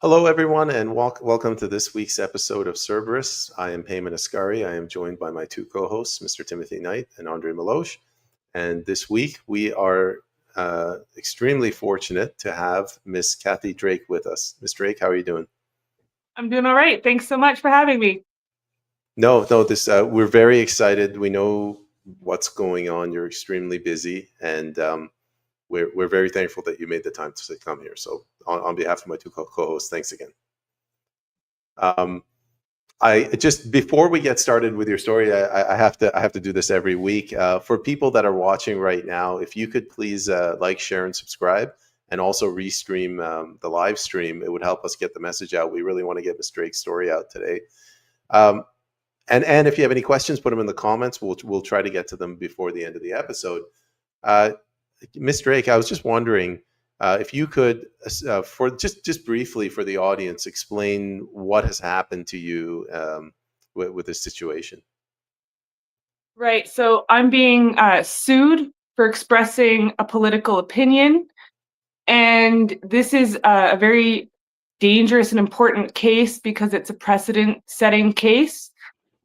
Hello, everyone, and welcome to this week's episode of Cerberus. I am Payman Ascari. I am joined by my two co-hosts, Mr. Timothy Knight and Andre Milosh. And this week, we are extremely fortunate to have Miss Kathy Drake with us. Miss Drake, how are you doing? I'm doing all right. Thanks so much for having me. No, we're very excited. We know what's going on. You're extremely busy, and we're very thankful that you made the time to come here. So on behalf of my two co-hosts, thanks again. I just, before we get started with your story, I have to do this every week. For people that are watching right now, if you could please like, share, and subscribe, and also restream the live stream, it would help us get the message out. We really want to get Ms. Drake's story out today. And if you have any questions, put them in the comments. We'll try to get to them before the end of the episode. Ms. Drake, I was just wondering if you could, for just briefly for the audience, explain what has happened to you with this situation. Right. So I'm being sued for expressing a political opinion. And this is a very dangerous and important case because it's a precedent-setting case.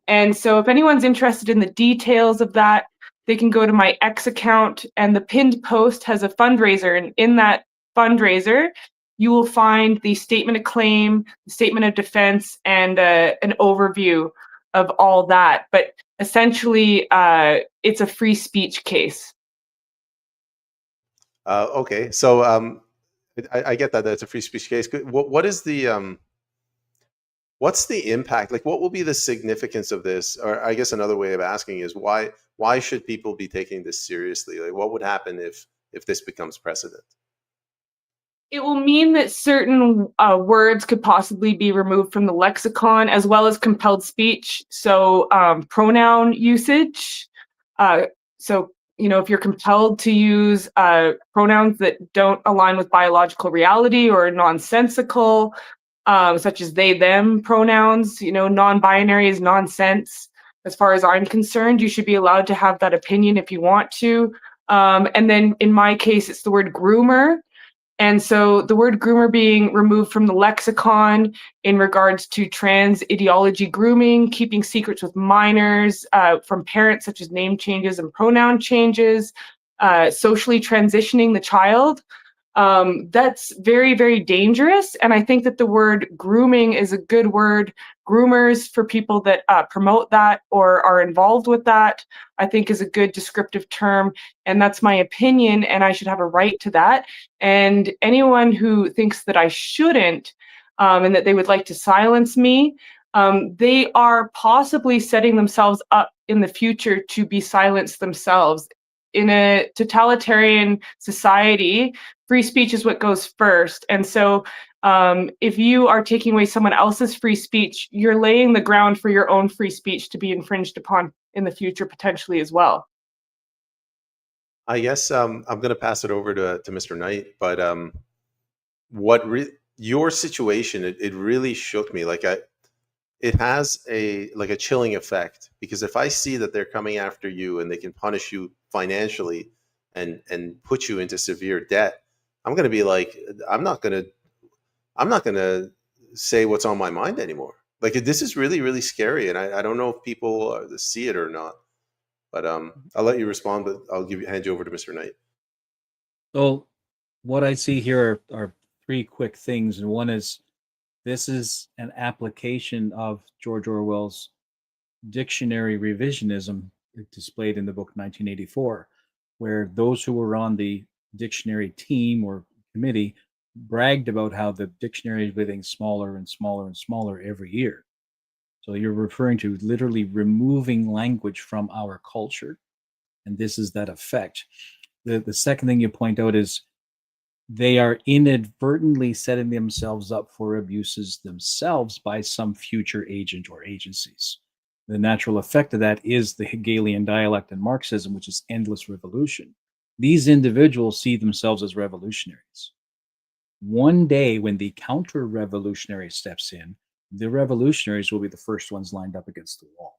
And so if anyone's interested in the details of that, they can go to my X account, and the pinned post has a fundraiser. And in that fundraiser, you will find the statement of claim, the statement of defense, and an overview of all that. But essentially, it's a free speech case. Okay, so I get that it's a free speech case. What is the what's the impact? Like, what will be the significance of this? Or I guess another way of asking is why should people be taking this seriously? Like, what would happen if this becomes precedent? It will mean that certain words could possibly be removed from the lexicon, as well as compelled speech. So pronoun usage. So, if you're compelled to use pronouns that don't align with biological reality or are nonsensical, such as they, them pronouns, non-binary is nonsense. As far as I'm concerned, you should be allowed to have that opinion if you want to. And then in my case, it's the word groomer. And so the word groomer being removed from the lexicon in regards to trans ideology grooming, keeping secrets with minors from parents, such as name changes and pronoun changes, socially transitioning the child. That's very, very dangerous. And I think that the word grooming is a good word. Groomers, for people that promote that or are involved with that, I think is a good descriptive term. And that's my opinion, and I should have a right to that. And anyone who thinks that I shouldn't and that they would like to silence me, they are possibly setting themselves up in the future to be silenced themselves. In a totalitarian society, free speech is what goes first. And so if you are taking away someone else's free speech, you're laying the ground for your own free speech to be infringed upon in the future, potentially as well. I guess I'm going to pass it over to Mr. Knight, but your situation, it really shook me. Like it has a chilling effect, because if I see that they're coming after you and they can punish you financially and put you into severe debt, I'm going to be like, I'm not going to say what's on my mind anymore. Like, this is really, really scary, and I don't know if people see it or not. But I'll let you respond, but I'll hand you over to Mr. Knight. So what I see here are three quick things. And one is, this is an application of George Orwell's dictionary revisionism displayed in the book 1984, where those who were on the dictionary team or committee bragged about how the dictionary is getting smaller and smaller and smaller every year. So you're referring to literally removing language from our culture, and this is that effect. The second thing you point out is they are inadvertently setting themselves up for abuses themselves by some future agent or agencies. The natural effect of that is the Hegelian dialect in Marxism, which is endless revolution. These individuals see themselves as revolutionaries. One day, when the counter revolutionary steps in, the revolutionaries will be the first ones lined up against the wall.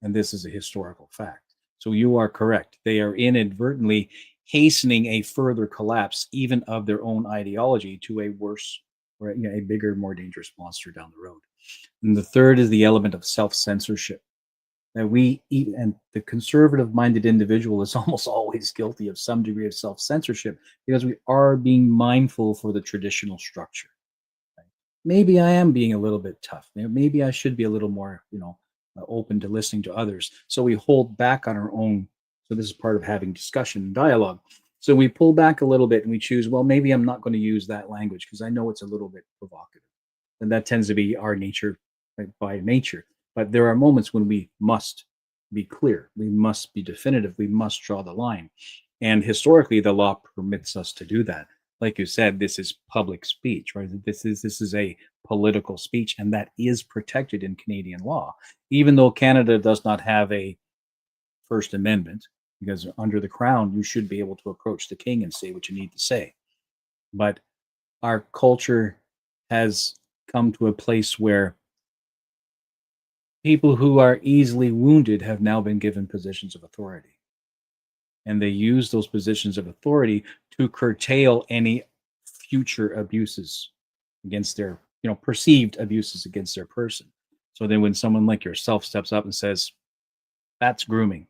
And this is a historical fact. So you are correct. They are inadvertently hastening a further collapse, even of their own ideology, to a worse or a bigger, more dangerous monster down the road. And the third is the element of self-censorship. That and the conservative-minded individual is almost always guilty of some degree of self-censorship because we are being mindful for the traditional structure. Right? Maybe I am being a little bit tough. Maybe I should be a little more, open to listening to others. So we hold back on our own. So this is part of having discussion and dialogue. So we pull back a little bit and we choose, well, maybe I'm not going to use that language because I know it's a little bit provocative. And that tends to be our nature, right, by nature. But there are moments when we must be clear. We must be definitive. We must draw the line. And historically, the law permits us to do that. Like you said, this is public speech, right? This is a political speech, and that is protected in Canadian law, even though Canada does not have a First Amendment, because under the Crown, you should be able to approach the king and say what you need to say. But our culture has come to a place where people who are easily wounded have now been given positions of authority. And they use those positions of authority to curtail any future abuses against their, perceived abuses against their person. So then when someone like yourself steps up and says, that's grooming,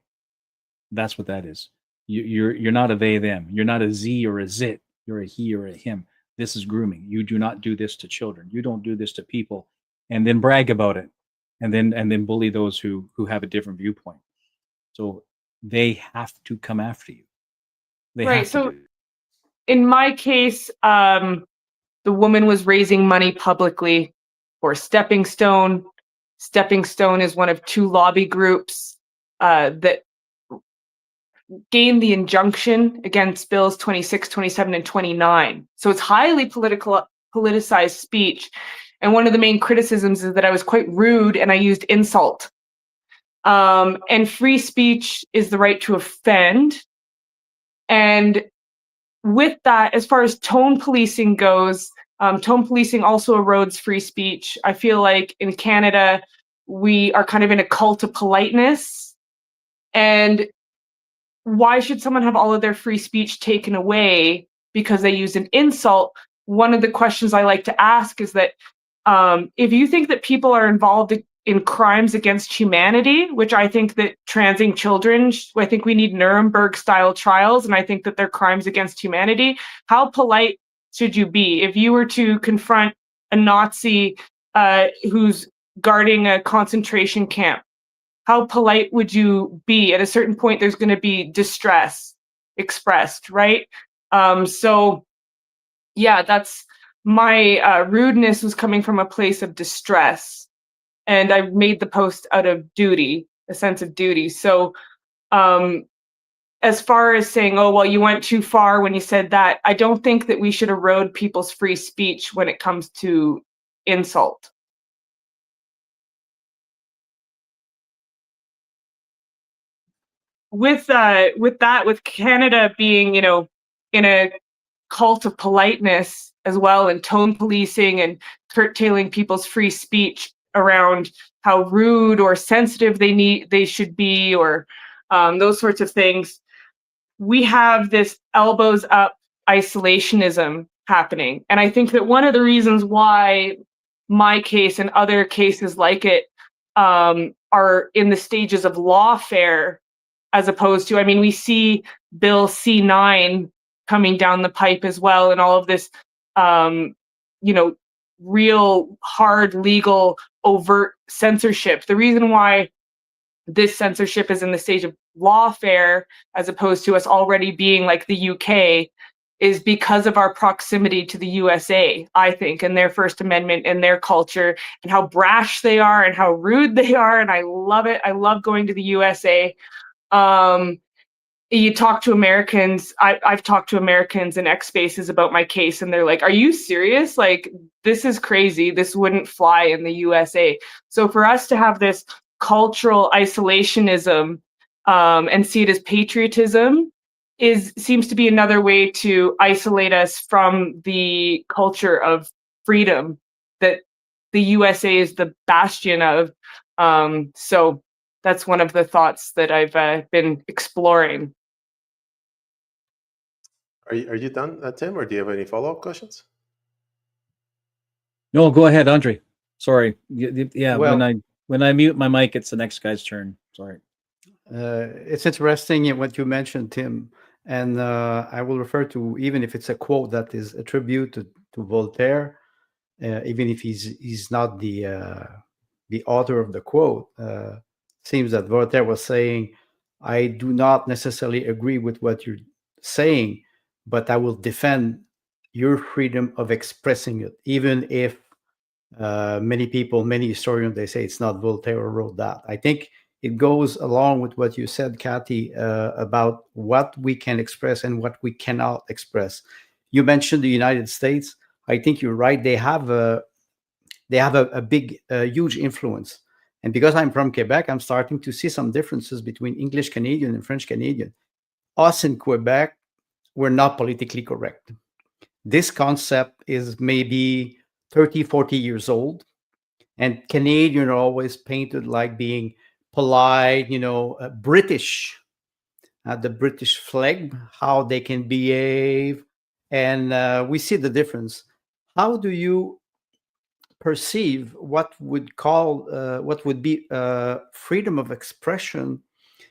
that's what that is. You're not a they, them. You're not a Z or a zit. You're a he or a him. This is grooming. You do not do this to children. You don't do this to people and then brag about it. And then bully those who have a different viewpoint. So they have to come after you. They Right. have to So do. in my case, the woman was raising money publicly for Stepping Stone. Stepping Stone is one of two lobby groups that gained the injunction against bills 26, 27, and 29. So it's highly politicized speech. And one of the main criticisms is that I was quite rude and I used insult. And free speech is the right to offend. And with that, as far as tone policing goes, tone policing also erodes free speech. I feel like in Canada, we are kind of in a cult of politeness. And why should someone have all of their free speech taken away because they use an insult? One of the questions I like to ask is that if you think that people are involved in crimes against humanity, which I think that transing children, I think we need Nuremberg-style trials, and I think that they're crimes against humanity, how polite should you be? If you were to confront a Nazi who's guarding a concentration camp, how polite would you be? At a certain point, there's going to be distress expressed, right? So, yeah, that's my rudeness was coming from a place of distress, and I made the post out of duty, a sense of duty. So, as far as saying, oh, well, you went too far when you said that, I don't think that we should erode people's free speech when it comes to insult. With Canada being, in a cult of politeness as well, and tone policing and curtailing people's free speech around how rude or sensitive they should be, or those sorts of things, we have this elbows up isolationism happening. And I think that one of the reasons why my case and other cases like it are in the stages of lawfare, as opposed to, I mean, we see Bill C9 coming down the pipe as well, and all of this, real hard legal overt censorship. The reason why this censorship is in the stage of lawfare, as opposed to us already being like the UK, is because of our proximity to the USA, I think, and their First Amendment and their culture, and how brash they are and how rude they are. And I love it. I love going to the USA. you talk to Americans, I've talked to Americans in X spaces about my case, and they're like, are you serious? Like, this is crazy. This wouldn't fly in the USA. So for us to have this cultural isolationism and see it as patriotism seems to be another way to isolate us from the culture of freedom that the USA is the bastion of. So that's one of the thoughts that I've been exploring. Are you done, Tim, or do you have any follow-up questions? No, go ahead, Andre. Sorry. Yeah, Well, when I mute my mic, it's the next guy's turn. Sorry. it's interesting in what you mentioned, Tim, and I will refer to, even if it's a quote that is attributed to Voltaire, even if he's not the author of the quote. Seems that Voltaire was saying, "I do not necessarily agree with what you're saying, but I will defend your freedom of expressing it, even if many people, many historians, they say it's not Voltaire who wrote that." I think it goes along with what you said, Kathy, about what we can express and what we cannot express. You mentioned the United States. I think you're right. They have a big, huge influence. And because I'm from Quebec, I'm starting to see some differences between English Canadian and French Canadian. Us in Quebec, we're not politically correct. This concept is maybe 30, 40 years old. And Canadian are always painted like being polite, British, the British flag, how they can behave. And we see the difference. How do you perceive what would be freedom of expression?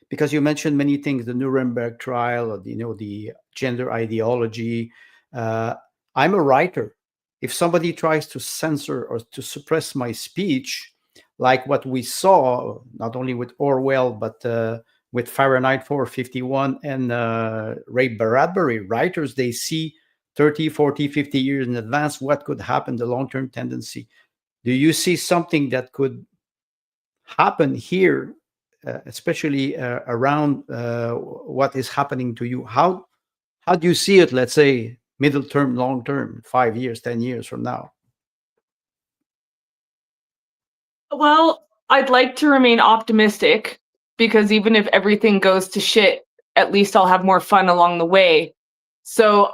Because you mentioned many things, the Nuremberg trial, or the gender ideology. I'm a writer. If somebody tries to censor or to suppress my speech, like what we saw, not only with Orwell, but with Fahrenheit 451 and Ray Bradbury, writers, they see 30, 40, 50 years in advance what could happen, the long-term tendency. Do you see something that could happen here, especially around what is happening to you? How do you see it, let's say, middle term, long term, 5 years, 10 years from now? Well, I'd like to remain optimistic, because even if everything goes to shit, at least I'll have more fun along the way. So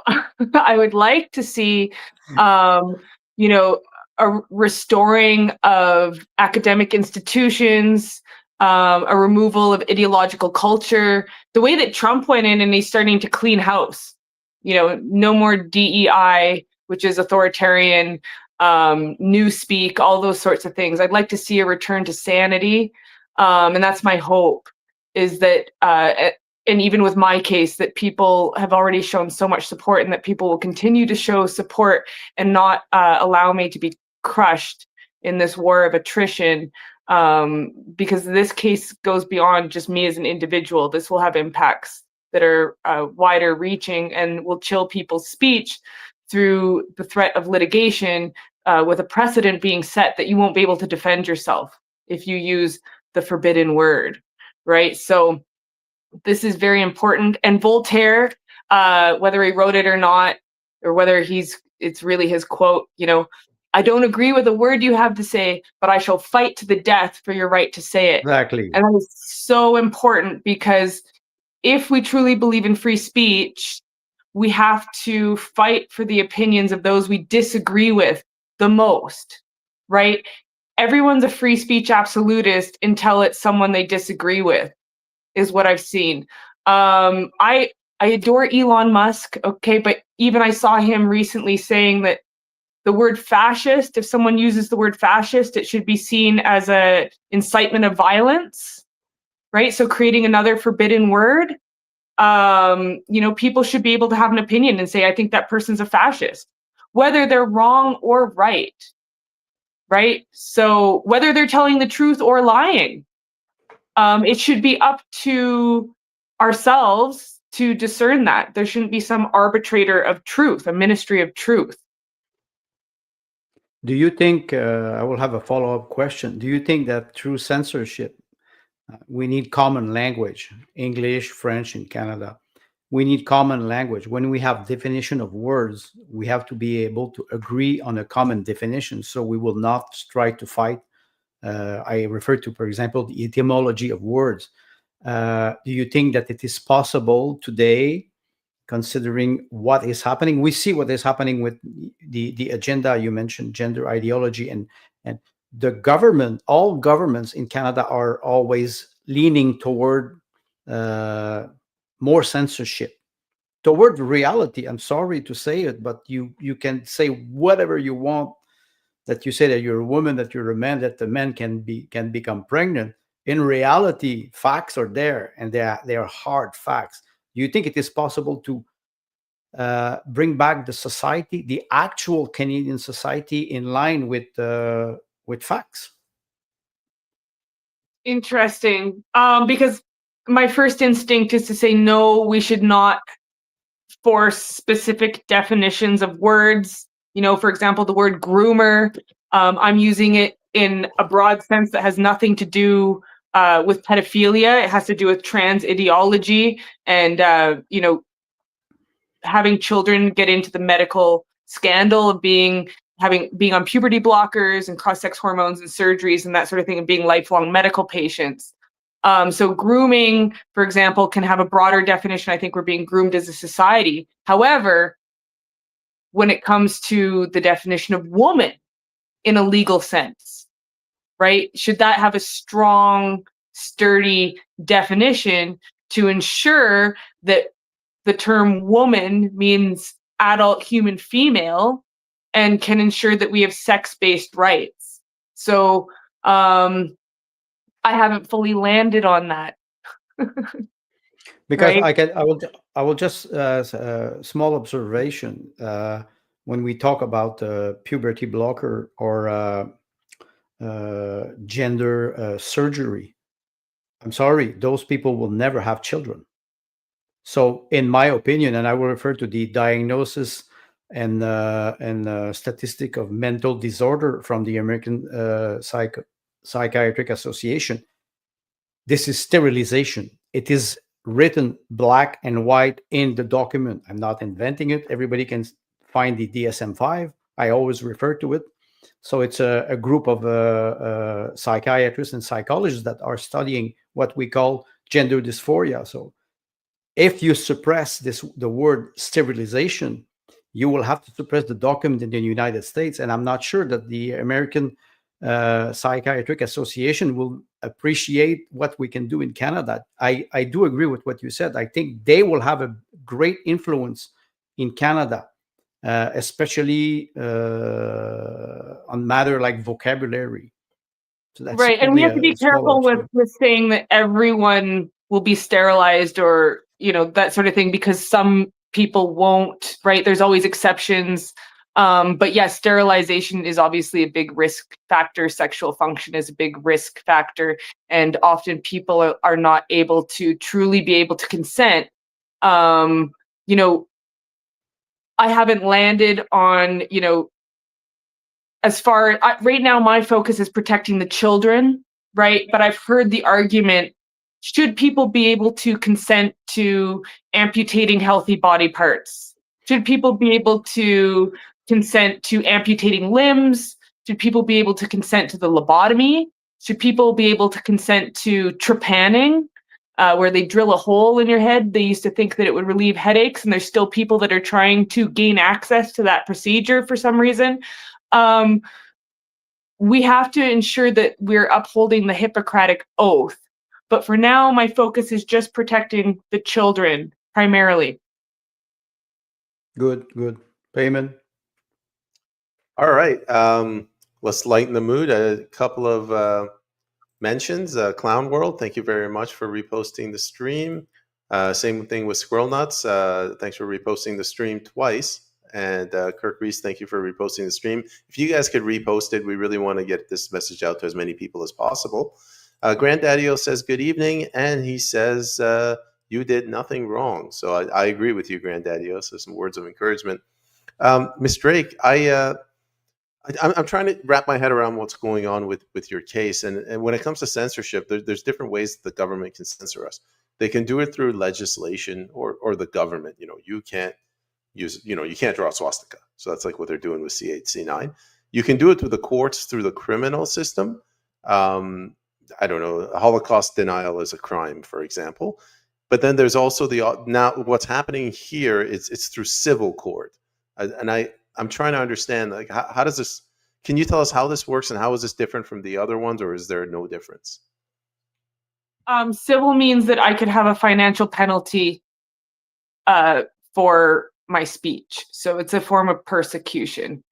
I would like to see, you know, a restoring of academic institutions, a removal of ideological culture, the way that Trump went in and he's starting to clean house. No more DEI, which is authoritarian, newspeak, all those sorts of things. I'd like to see a return to sanity. And that's my hope, is that, and even with my case, that people have already shown so much support, and that people will continue to show support and not allow me to be crushed in this war of attrition. Because this case goes beyond just me as an individual. This will have impacts that are wider reaching and will chill people's speech through the threat of litigation, with a precedent being set that you won't be able to defend yourself if you use the forbidden word, right? So this is very important. And Voltaire, whether he wrote it or not, or whether it's really his quote, I don't agree with a word you have to say, but I shall fight to the death for your right to say it. Exactly. And that is so important, because if we truly believe in free speech, we have to fight for the opinions of those we disagree with the most, right? Everyone's a free speech absolutist until it's someone they disagree with, is what I've seen. I adore Elon Musk, okay, but even I saw him recently saying that the word fascist, if someone uses the word fascist, it should be seen as a incitement of violence, right? So creating another forbidden word. People should be able to have an opinion and say, I think that person's a fascist, whether they're wrong or right? So whether they're telling the truth or lying, it should be up to ourselves to discern that. There shouldn't be some arbitrator of truth, a ministry of truth. Do you think, I will have a follow-up question, do you think that through censorship, We need common language, English, French in Canada. We need common language. When we have definition of words, we have to be able to agree on a common definition, so we will not try to fight. I refer to, for example, the etymology of words. Do you think that it is possible today, considering what is happening? We see what is happening with the agenda you mentioned, gender ideology, and the government. All governments in Canada are always leaning toward more censorship, toward reality. I'm sorry to say it, but you can say whatever you want, that you say that you're a woman, that you're a man, that the man can become pregnant. In reality, facts are there, and they are hard facts. Do you think it is possible to bring back the society, the actual Canadian society, in line with facts? Interesting. Because my first instinct is to say, no, we should not force specific definitions of words. You know, for example, the word groomer, I'm using it in a broad sense that has nothing to do with pedophilia. It has to do with trans ideology and, you know, having children get into the medical scandal of being on puberty blockers and cross-sex hormones and surgeries and that sort of thing, and being lifelong medical patients. So grooming, for example, can have a broader definition. I think we're being groomed as a society. However, when it comes to the definition of woman in a legal sense, right? Should that have a strong, sturdy definition to ensure that the term woman means adult human female and can ensure that we have sex-based rights? So I haven't fully landed on that. Because Right? I will just small observation. When we talk about puberty blocker or gender surgery, I'm sorry, those people will never have children. So, in my opinion, and I will refer to the diagnosis and statistic of mental disorder from the American Psychiatric Association, this is sterilization. It is written black and white in the document. I'm not inventing it. Everybody can find the DSM-5. I always refer to it. So it's a group of psychiatrists and psychologists that are studying what we call gender dysphoria. So if you suppress the word sterilization, you will have to suppress the document in the United States. And I'm not sure that the American Psychiatric Association will appreciate what we can do in Canada. I do agree with what you said. I think they will have a great influence in Canada, especially on matter like vocabulary. So that's Right. And we only have to be a small careful with observation. saying that everyone will be sterilized or, you know, that sort of thing, because some people won't, right? There's always exceptions. But yes, sterilization is obviously a big risk factor. Sexual function is a big risk factor. And often people are not able to truly be able to consent. You know, I haven't landed on, you know, as far right now, my focus is protecting the children, right? But I've heard the argument, should people be able to consent to amputating healthy body parts? Should people be able to consent to amputating limbs? Should people be able to consent to the lobotomy? Should people be able to consent to trepanning, where they drill a hole in your head? They used to think that it would relieve headaches, and there's still people that are trying to gain access to that procedure for some reason. We have to ensure that we're upholding the Hippocratic Oath. But for now, my focus is just protecting the children primarily. Good. Payment. All right. Let's lighten the mood. A couple of mentions. Clown World, thank you very much for reposting the stream. Same thing with Squirrel Nuts. Thanks for reposting the stream twice. And Kirk Reese, thank you for reposting the stream. If you guys could repost it, we really want to get this message out to as many people as possible. Granddaddy-O says good evening, and he says you did nothing wrong. So I agree with you, Granddaddy-O. So some words of encouragement. Ms. Drake, I'm trying to wrap my head around what's going on with your case. And when it comes to censorship, there's different ways that the government can censor us. They can do it through legislation or the government. You can't you can't draw a swastika. So that's like what they're doing with C8, C9. You can do it through the courts, through the criminal system. I don't know, Holocaust denial is a crime, for example. But then there's also now what's happening here is it's through civil court. I'm trying to understand, like, how does this, can you tell us how this works and how is this different from the other ones, or is there no difference? Civil means that I could have a financial penalty for my speech. So it's a form of persecution.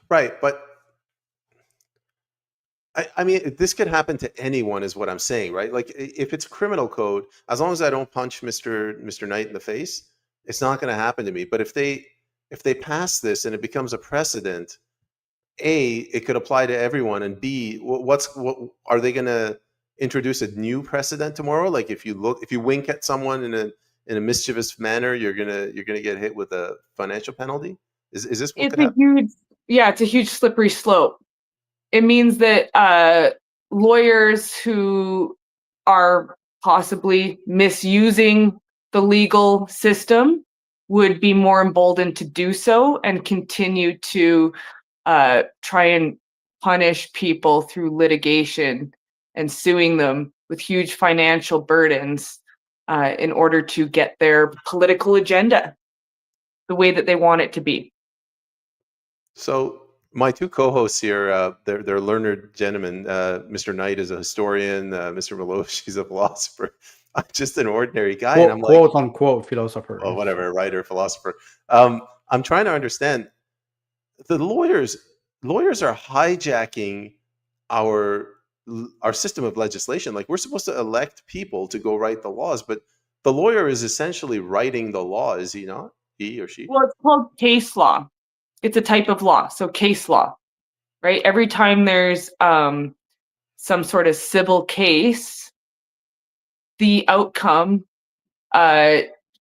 Right, but I mean, this could happen to anyone, is what I'm saying, right? Like, if it's criminal code, as long as I don't punch Mr. Knight in the face, it's not going to happen to me. But if they pass this and it becomes a precedent, A, it could apply to everyone, and B, what are they going to introduce a new precedent tomorrow? Like, if you wink at someone in a mischievous manner, you're gonna get hit with a financial penalty. Is this what It's could a happen? it's a huge slippery slope. It means that lawyers who are possibly misusing the legal system would be more emboldened to do so and continue to try and punish people through litigation and suing them with huge financial burdens in order to get their political agenda the way that they want it to be. So my two co-hosts here, they're learned gentlemen. Mr. Knight is a historian. Mr. Milosh, he's a philosopher. I'm just an ordinary guy, and I'm like, quote unquote philosopher. well, whatever, writer, philosopher. I'm trying to understand. The lawyers are hijacking our system of legislation. Like, we're supposed to elect people to go write the laws, but the lawyer is essentially writing the law, is he not? He or she? Well, it's called case law. It's a type of law. So case law, right? Every time there's some sort of civil case, the outcome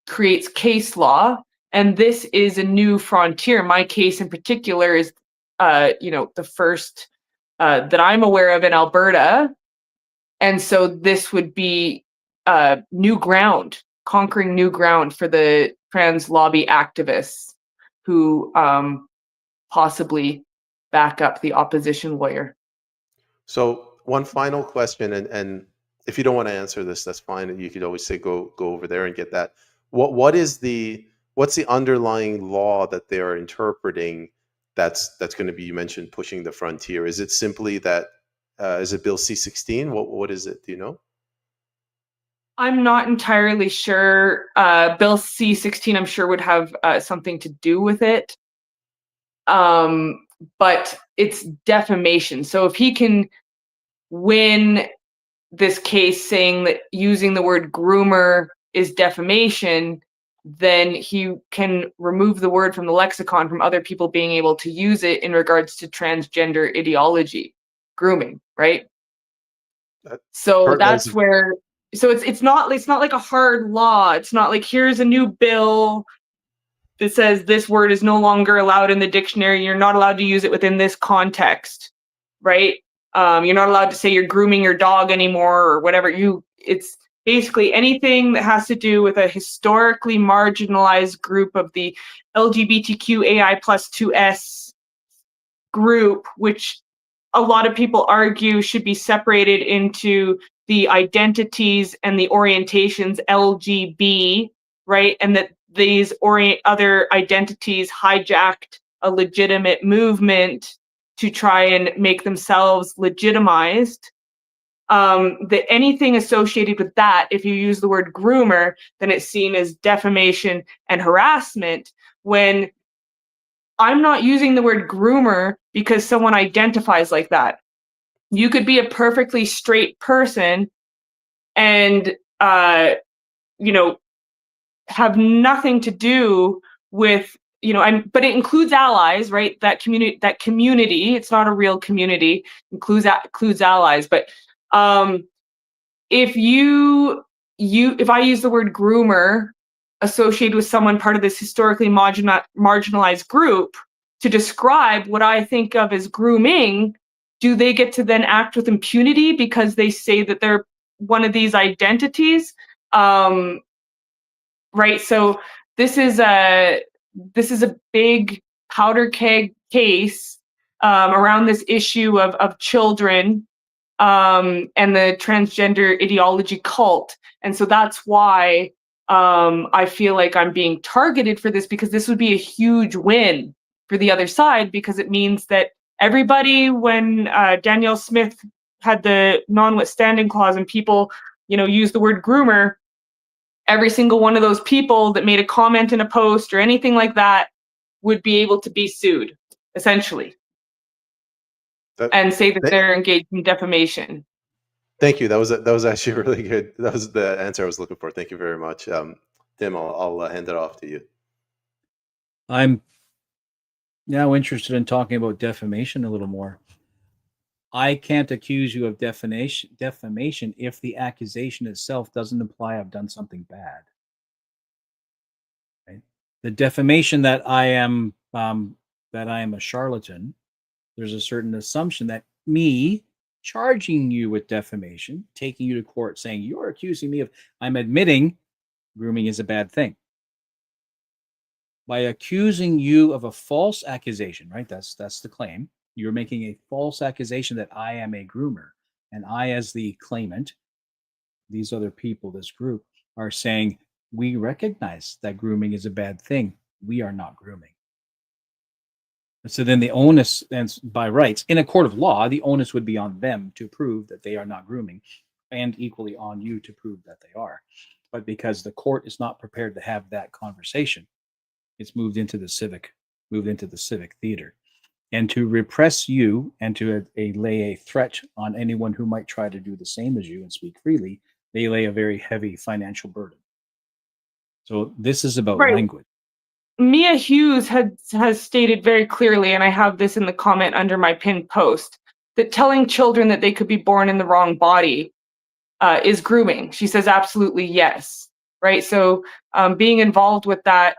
creates case law. And this is a new frontier. My case in particular is, the first that I'm aware of in Alberta. And so this would be new ground, conquering new ground for the trans lobby activists who possibly back up the opposition lawyer. So one final question, and if you don't want to answer this, that's fine. You could always say go over there and get that. What's the underlying law that they are interpreting that's going to be, you mentioned, pushing the frontier? Is it simply that is it Bill C-16? What is it? Do you know? I'm not entirely sure. Bill C-16, I'm sure, would have something to do with it. But it's defamation. So if he can win this case saying that using the word groomer is defamation, then he can remove the word from the lexicon from other people being able to use it in regards to transgender ideology, grooming, right? So that's where, so it's not like a hard law. It's not like, here's a new bill that says this word is no longer allowed in the dictionary. You're not allowed to use it within this context, right? You're not allowed to say you're grooming your dog anymore or whatever. It's basically anything that has to do with a historically marginalized group of the LGBTQAI+2S group, which a lot of people argue should be separated into the identities and the orientations LGB, right? And that these other identities hijacked a legitimate movement to try and make themselves legitimized. That anything associated with that, if you use the word groomer, then it's seen as defamation and harassment, when I'm not using the word groomer because someone identifies like that. You could be a perfectly straight person and, have nothing to do with, but it includes allies, right? That community, it's not a real community, includes allies. But if I use the word groomer associated with someone part of this historically marginalized group, to describe what I think of as grooming, do they get to then act with impunity because they say that they're one of these identities? Right. So this is a big powder keg case around this issue of children and the transgender ideology cult. And so that's why I feel like I'm being targeted for this, because this would be a huge win for the other side, because it means that everybody, when Danielle Smith had the non-withstanding clause and people, use the word groomer, every single one of those people that made a comment in a post or anything like that would be able to be sued, essentially, and say that they're engaged in defamation. Thank you. That was actually really good. That was the answer I was looking for. Thank you very much. Tim, I'll hand it off to you. I'm now interested in talking about defamation a little more. I can't accuse you of defamation if the accusation itself doesn't imply I've done something bad. Right? The defamation that I am a charlatan, there's a certain assumption that me charging you with defamation, taking you to court, saying you're accusing me of, I'm admitting grooming is a bad thing. By accusing you of a false accusation, right? That's the claim. You're making a false accusation that I am a groomer, and I, as the claimant, these other people, this group, are saying we recognize that grooming is a bad thing. We are not grooming. So then the onus, and by rights, in a court of law, the onus would be on them to prove that they are not grooming, and equally on you to prove that they are. But because the court is not prepared to have that conversation, it's moved into the civic theater. And to repress you and to lay a threat on anyone who might try to do the same as you and speak freely, they lay a very heavy financial burden. So this is about language. Mia Hughes has stated very clearly, and I have this in the comment under my pinned post, that telling children that they could be born in the wrong body is grooming. She says absolutely yes, right? So being involved with that,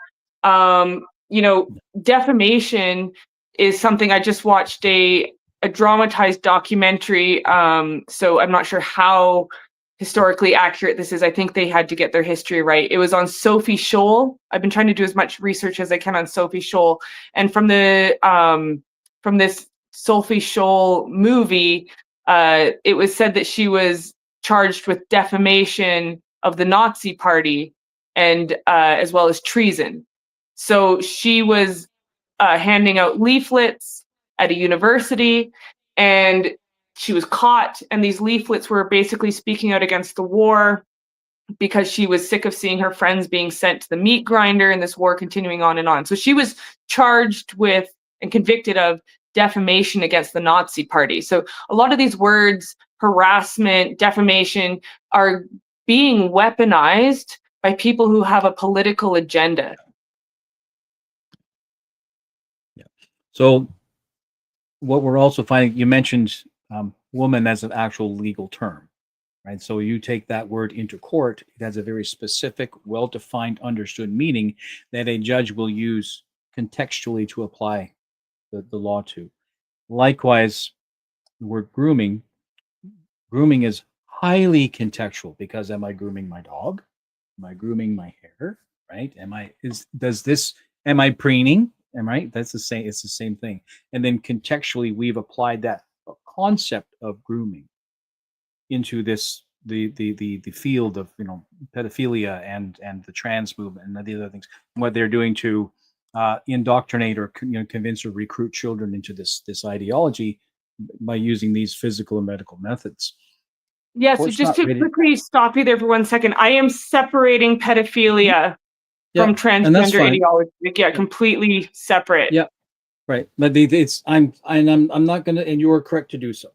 defamation is something. I just watched a dramatized documentary, so I'm not sure how historically accurate this is. I think they had to get their history right. It was on Sophie Scholl. I've been trying to do as much research as I can on Sophie Scholl, and from this Sophie Scholl movie, it was said that she was charged with defamation of the Nazi Party and as well as treason. So she was handing out leaflets at a university, and she was caught, and these leaflets were basically speaking out against the war because she was sick of seeing her friends being sent to the meat grinder and this war continuing on and on. So she was charged with and convicted of defamation against the Nazi Party. So a lot of these words, harassment, defamation, are being weaponized by people who have a political agenda. Yeah. So what we're also finding, you mentioned woman as an actual legal term, right? So you take that word into court, it has a very specific, well-defined, understood meaning that a judge will use contextually to apply the law to. Likewise, the word grooming is highly contextual, because am I grooming my dog? Am I grooming my hair? Right? Am I preening? Right? That's the same. It's the same thing. And then contextually, we've applied that concept of grooming into this the field of pedophilia and the trans movement and the other things, what they're doing to indoctrinate or convince or recruit children into this ideology by using these physical and medical methods. Yeah, so just to quickly stop you there for 1 second, I am separating pedophilia from transgender ideology. Yeah, completely separate. Yeah, right. But I'm not gonna, and you are correct to do so.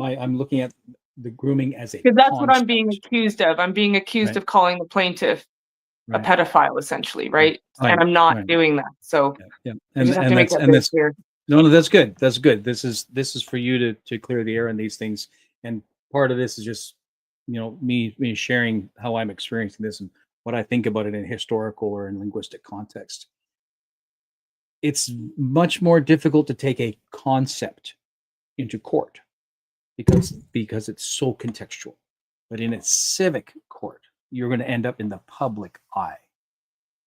I'm looking at the grooming as a, because that's what I'm being accused of. I'm being accused of calling the plaintiff a pedophile, essentially, right? And I'm not doing that. So I just have to make that very clear. No, that's good. That's good. This is for you to clear the air on these things. And part of this is just me sharing how I'm experiencing this and what I think about it in historical or in linguistic context. it's much more difficult to take a concept into court because it's so contextual. But in a civic court, you're going to end up in the public eye,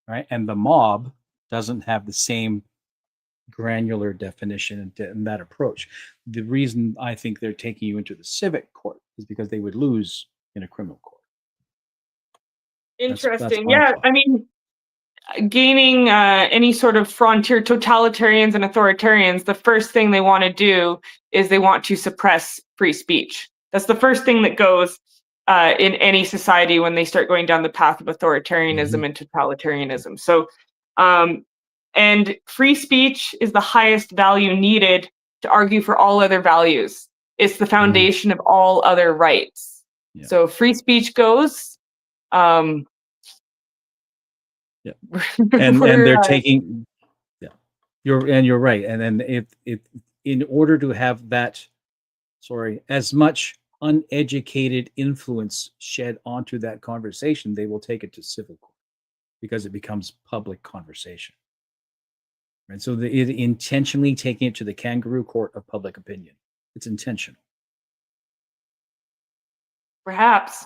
right? And the mob doesn't have the same granular definition and that approach. The reason I think they're taking you into the civic court is because they would lose in a criminal court. Interesting. my Yeah, thought. I mean, gaining any sort of frontier totalitarians and authoritarians, the first thing they want to do is they want to suppress free speech. That's the first thing that goes in any society when they start going down the path of authoritarianism and totalitarianism. So, and free speech is the highest value needed to argue for all other values. It's the foundation of all other rights. Yeah. So free speech goes. And they're taking, you're right. And then if in order to have that, as much uneducated influence shed onto that conversation, they will take it to civil court because it becomes public conversation. Right. So it intentionally taking it to the kangaroo court of public opinion. It's intentional. Perhaps.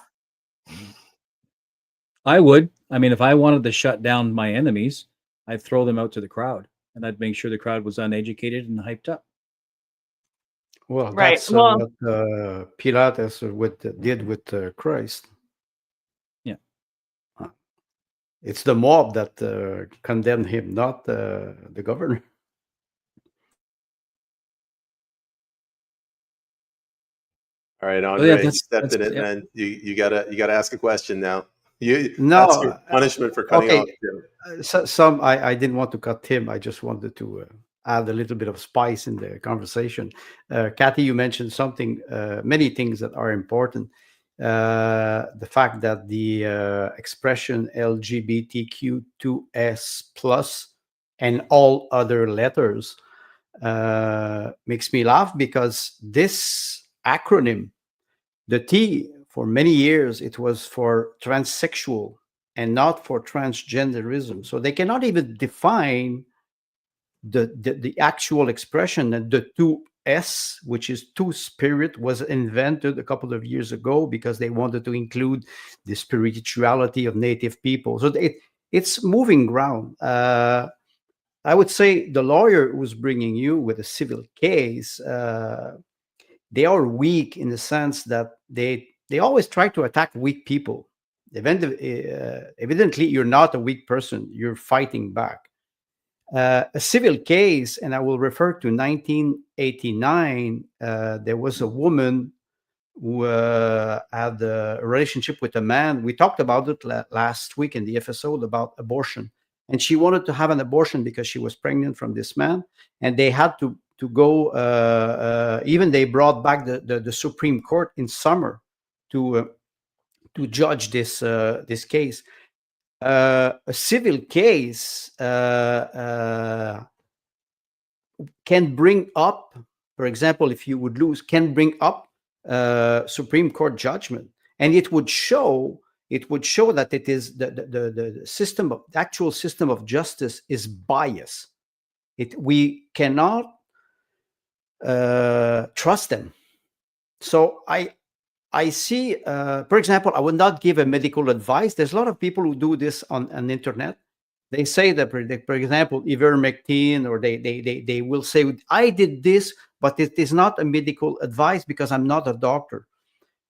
I would. I mean, if I wanted to shut down my enemies, I'd throw them out to the crowd, and I'd make sure the crowd was uneducated and hyped up. Well, Right. that's Well, what Pilatus did with Christ. Yeah. It's the mob that condemned him, not the governor. All right, Andre, yeah, you stepped in it, yeah. man. You gotta ask a question now. That's No, your punishment for cutting okay. off Jim. I didn't want to cut him. I just wanted to add a little bit of spice in the conversation. Kathy, you mentioned something, many things that are important. The fact that the expression LGBTQ2S plus and all other letters makes me laugh, because this acronym, the T, for many years, it was for transsexual and not for transgenderism. So they cannot even define the actual expression. And the 2S, which is two-spirit, was invented a couple of years ago because they wanted to include the spirituality of Native people. So it's moving ground. I would say the lawyer who's bringing you with a civil case, they are weak in the sense that they always try to attack weak people. Evidently, you're not a weak person. You're fighting back. A civil case, and I will refer to 1989, there was a woman who had a relationship with a man. We talked about it last week in the episode about abortion. And she wanted to have an abortion because she was pregnant from this man. And they had to go, even they brought back the Supreme Court in summer to judge this case. A civil case can bring up, for example, if you would lose, can bring up Supreme Court judgment, and it would show that it is the system of the actual system of justice is biased. We cannot trust them. So I see, for example, I would not give a medical advice. There's a lot of people who do this on the internet. They say that, for example, ivermectin, or they will say, I did this, but it is not a medical advice because I'm not a doctor.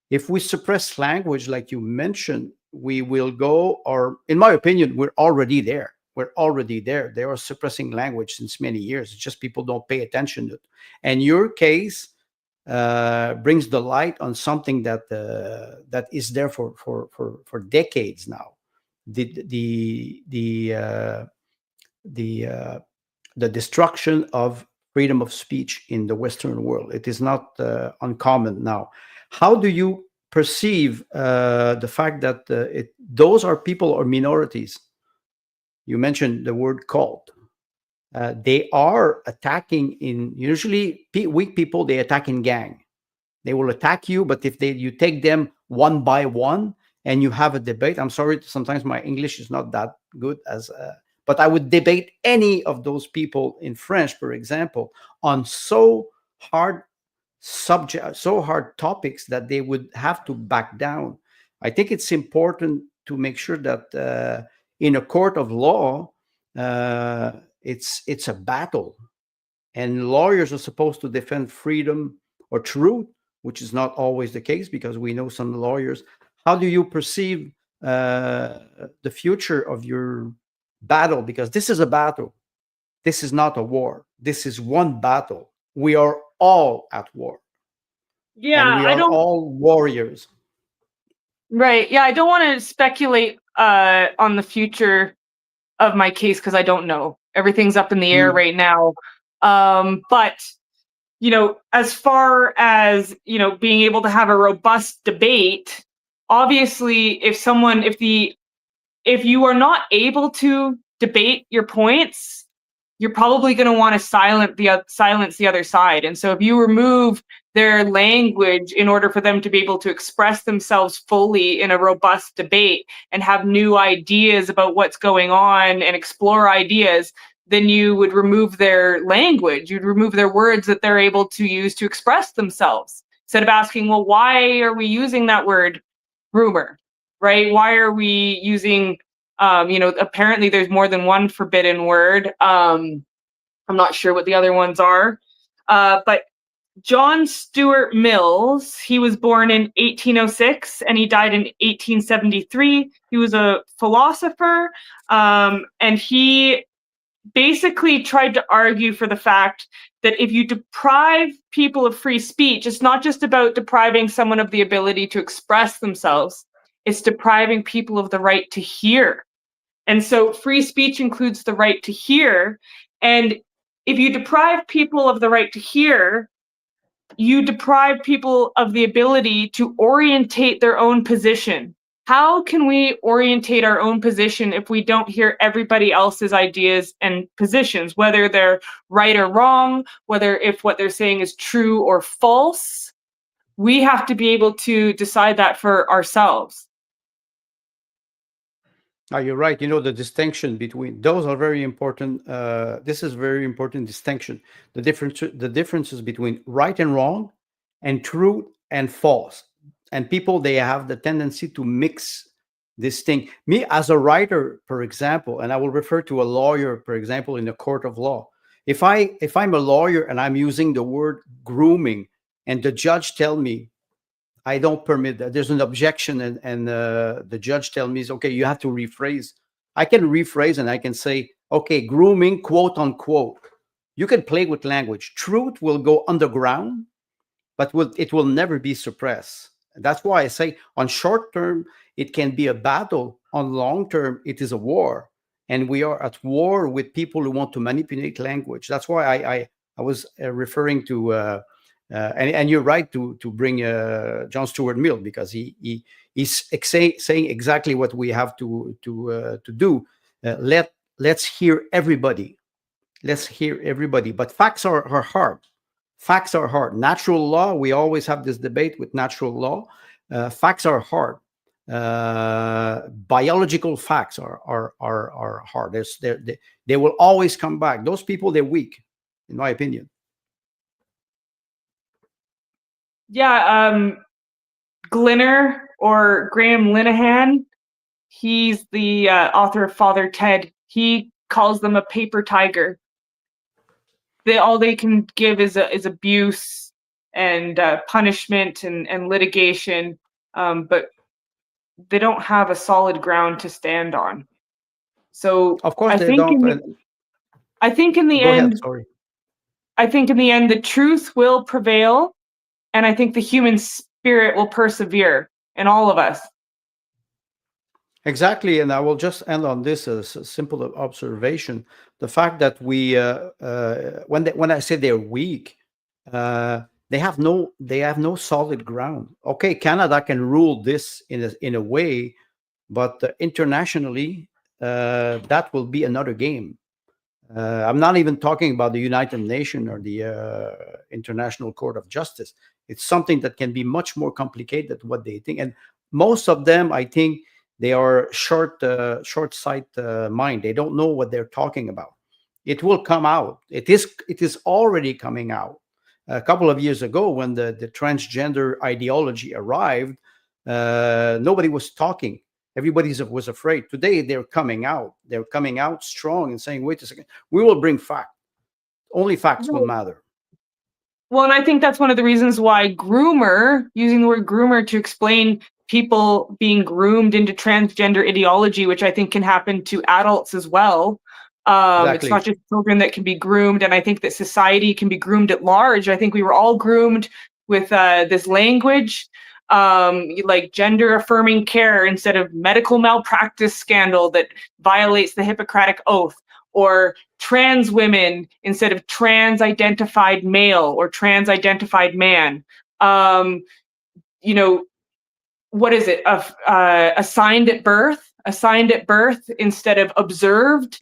If we suppress language, like you mentioned, we will go, or in my opinion, we're already there. We're already there. They are suppressing language since many years. It's just people don't pay attention to it. And your case brings the light on something that is there for decades now. The destruction of freedom of speech in the Western world. It is not uncommon now. How do you perceive the fact that those are people or minorities? You mentioned the word cult. They are attacking usually weak people, they attack in gang. They will attack you, but if you take them one by one and you have a debate, I'm sorry, sometimes my English is not that good, but I would debate any of those people in French, for example, on so hard topics that they would have to back down. I think it's important to make sure that in a court of law, it's a battle, and lawyers are supposed to defend freedom or truth, which is not always the case, because we know some lawyers. How do you perceive the future of your battle? Because this is a battle. This is not a war. This is one battle. We are all at war. Yeah, and we are all warriors. Right. Yeah, I don't want to speculate on the future of my case because I don't know. Everything's up in the air right now. But as far as being able to have a robust debate, obviously, if you are not able to debate your points, you're probably going to want to silence the other side. And so if you remove their language in order for them to be able to express themselves fully in a robust debate and have new ideas about what's going on and explore ideas, then you would remove their language. You'd remove their words that they're able to use to express themselves. Instead of asking, well, why are we using that word rumor, right? Why are we using apparently there's more than one forbidden word. I'm not sure what the other ones are. But John Stuart Mills, he was born in 1806 and he died in 1873. He was a philosopher, and he basically tried to argue for the fact that if you deprive people of free speech, it's not just about depriving someone of the ability to express themselves. It's depriving people of the right to hear. And so free speech includes the right to hear. And if you deprive people of the right to hear, you deprive people of the ability to orientate their own position. How can we orientate our own position if we don't hear everybody else's ideas and positions, whether they're right or wrong, whether if what they're saying is true or false? We have to be able to decide that for ourselves. You're right. The distinction between those are very important. This is very important distinction. The differences between right and wrong, and truth and false. And people, they have the tendency to mix this thing. Me as a writer, for example, and I will refer to a lawyer, for example, in a court of law. If I'm a lawyer and I'm using the word grooming, and the judge tell me, I don't permit that. There's an objection, and the judge tells me, okay, you have to rephrase. I can rephrase and I can say, okay, grooming, quote unquote. You can play with language. Truth will go underground, but it will never be suppressed. That's why I say on short term, it can be a battle. On long term, it is a war. And we are at war with people who want to manipulate language. That's why I was referring to and you're right to bring John Stuart Mill, because he's saying exactly what we have to do. Let's hear everybody. Let's hear everybody. But facts are hard. Facts are hard. Natural law, we always have this debate with natural law. Facts are hard. Biological facts are hard. They will always come back. Those people, they're weak, in my opinion. Yeah, Glinner, or Graham Linehan, he's the author of Father Ted. He calls them a paper tiger. All they can give is abuse and punishment and litigation, but they don't have a solid ground to stand on. So of course I they think don't. I think in the end, the truth will prevail. And I think the human spirit will persevere in all of us. Exactly. And I will just end on this as a simple observation. The fact that we, when I say they're weak, they have no solid ground. Okay, Canada can rule this in a way, but internationally, that will be another game. I'm not even talking about the United Nations or the International Court of Justice. It's something that can be much more complicated than what they think. And most of them, I think, They are short-sight mind. They don't know what they're talking about. It will come out. It is already coming out. A couple of years ago, when the transgender ideology arrived, nobody was talking. Everybody was afraid. Today, they're coming out. They're coming out strong and saying, wait a second, we will bring fact. Only facts will matter. Well, and I think that's one of the reasons why groomer, using the word groomer to explain people being groomed into transgender ideology, which I think can happen to adults as well. It's Exactly. not just children that can be groomed, and I think that society can be groomed at large. I think we were all groomed with this language, like gender affirming care instead of medical malpractice scandal that violates the Hippocratic Oath, or trans women instead of trans identified male or trans identified man. You know, what is it? Assigned at birth instead of observed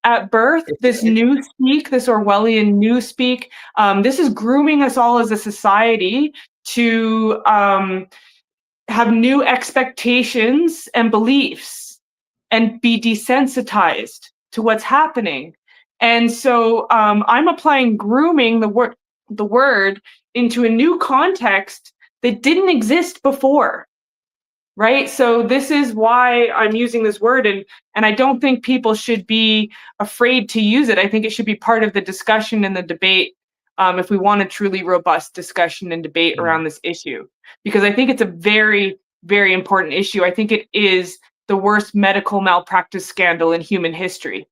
at birth. This newspeak, this Orwellian newspeak, this is grooming us all as a society to have new expectations and beliefs and be desensitized to what's happening. And so I'm applying grooming, the word, into a new context that didn't exist before. Right? So this is why I'm using this word, and I don't think people should be afraid to use it. I think it should be part of the discussion and the debate, if we want a truly robust discussion and debate around this issue, because I think it's a very, very important issue. I think it is the worst medical malpractice scandal in human history.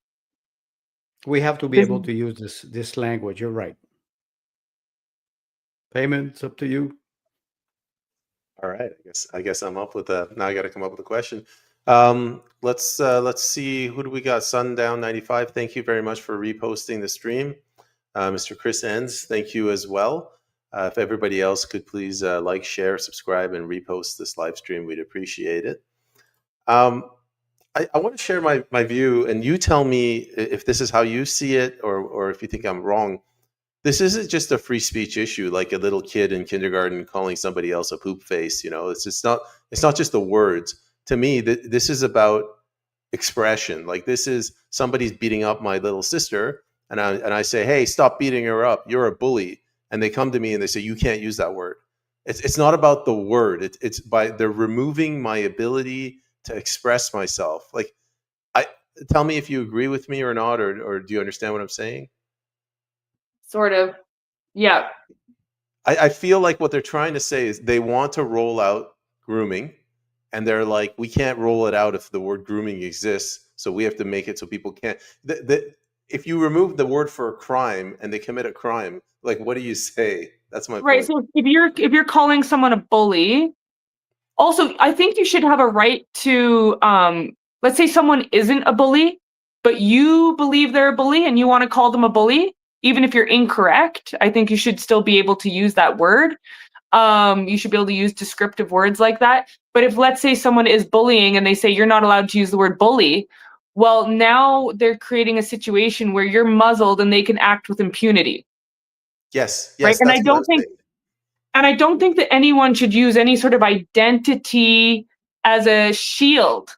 We have to be able to use this language. You're right. Payment, it's up to you. All right, I guess I'm up with a. Now I got to come up with a question. Let's see, who do we got? Sundown 95. Thank you very much for reposting the stream. Mr. Chris Enns, thank you as well. If everybody else could please like, share, subscribe, and repost this live stream, we'd appreciate it. I want to share my view, and you tell me if this is how you see it, or if you think I'm wrong. This isn't just a free speech issue, like a little kid in kindergarten calling somebody else a poop face. You know, it's not just the words. To me, this is about expression. Like, this is somebody's beating up my little sister, and I say, hey, stop beating her up. You're a bully. And they come to me and they say, you can't use that word. It's not about the word. It's by they're removing my ability to express myself. Like, tell me if you agree with me or not, or do you understand what I'm saying? Sort of. Yeah. I feel like what they're trying to say is they want to roll out grooming, and they're like, we can't roll it out if the word grooming exists, so we have to make it so people can't. If you remove the word for a crime and they commit a crime, like, what do you say? That's my Right. point. So if you're calling someone a bully, also I think you should have a right to let's say someone isn't a bully, but you believe they're a bully and you want to call them a bully, even if you're incorrect. I think you should still be able to use that word. You should be able to use descriptive words like that. But if, let's say, someone is bullying and they say you're not allowed to use the word bully, well, now they're creating a situation where you're muzzled and they can act with impunity. Yes, Right. And that's what I'm saying. I don't think that anyone should use any sort of identity as a shield.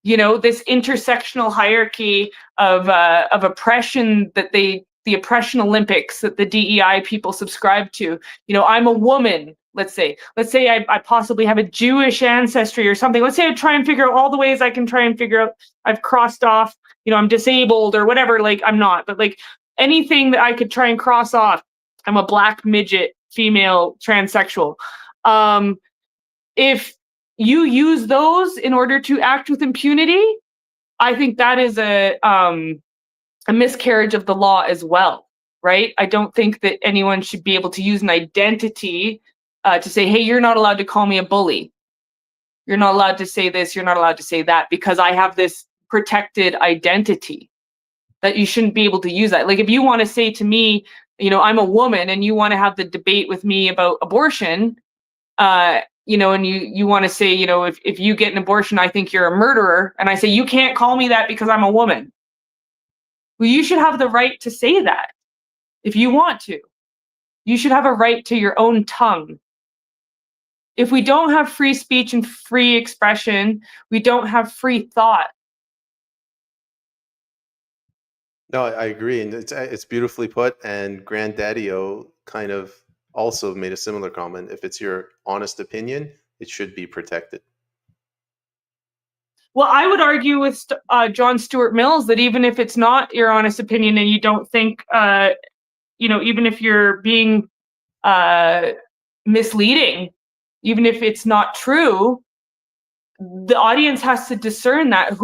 You know, this intersectional hierarchy of oppression that the oppression Olympics that the DEI people subscribe to. You know, I'm a woman. Let's say I possibly have a Jewish ancestry or something. Let's say I try and figure out all the ways I can try and figure out. I've crossed off, you know, I'm disabled or whatever. Like, I'm not, but like anything that I could try and cross off. I'm a black midget, female, transsexual. If you use those in order to act with impunity, I think that is a miscarriage of the law as well, right? I don't think that anyone should be able to use an identity to say, hey, you're not allowed to call me a bully. You're not allowed to say this. You're not allowed to say that because I have this protected identity. That you shouldn't be able to use that. Like, if you want to say to me, you know, I'm a woman and you want to have the debate with me about abortion, you know, and you want to say, you know, if you get an abortion, I think you're a murderer. And I say, you can't call me that because I'm a woman. Well, you should have the right to say that if you want to. You should have a right to your own tongue. If we don't have free speech and free expression, we don't have free thought. No, I agree, and it's beautifully put. And Granddaddy-O kind of also made a similar comment. If it's your honest opinion, it should be protected. Well, I would argue with John Stuart Mills that even if it's not your honest opinion and you don't think, even if you're being misleading, even if it's not true, the audience has to discern that.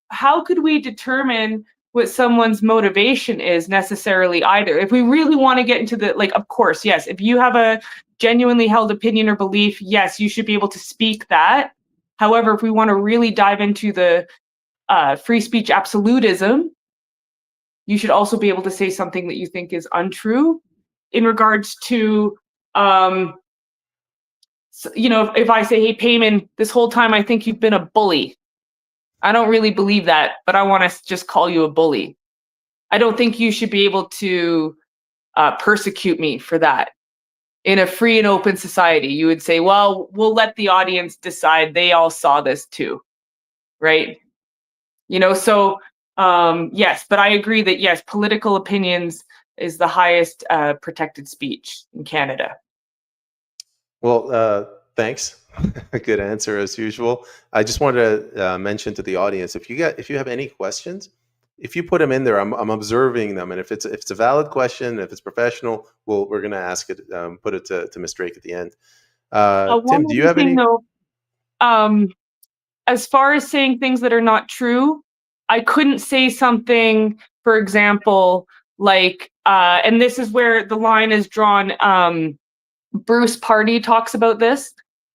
How could we determine what someone's motivation is necessarily either? If we really want to get into the, like, of course, yes, if you have a genuinely held opinion or belief, yes, you should be able to speak that. However, if we want to really dive into the free speech absolutism, you should also be able to say something that you think is untrue in regards to, if I say, hey, Payman, this whole time I think you've been a bully. I don't really believe that, but I want to just call you a bully. I don't think you should be able to persecute me for that. In a free and open society, you would say, well, we'll let the audience decide. They all saw this too, right? So yes, but I agree that yes, political opinions is the highest protected speech in Canada. Well, thanks. A good answer as usual. I just wanted to mention to the audience, if you have any questions, if you put them in there, I'm observing them, and if it's a valid question, if it's professional, we're going to ask it, put it to Ms. Drake at the end. Tim, do you have any? Though, as far as saying things that are not true, I couldn't say something, for example, like, and this is where the line is drawn. Bruce Pardy talks about this.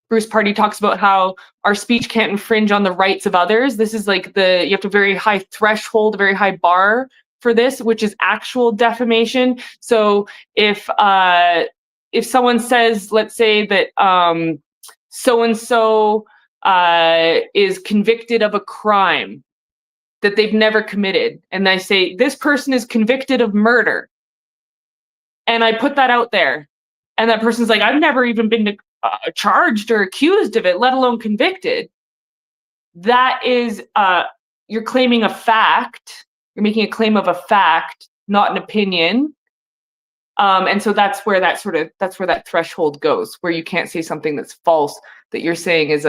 Bruce Pardy talks about how our speech can't infringe on the rights of others. This is like you have a very high threshold, a very high bar for this, which is actual defamation. So if someone says, let's say that so-and-so is convicted of a crime that they've never committed, and I say, this person is convicted of murder, and I put that out there, and that person's like, I've never even been charged or accused of it, let alone convicted. That is, you're claiming a fact. You're making a claim of a fact, not an opinion. And so that's where that threshold goes, where you can't say something that's false, that you're saying is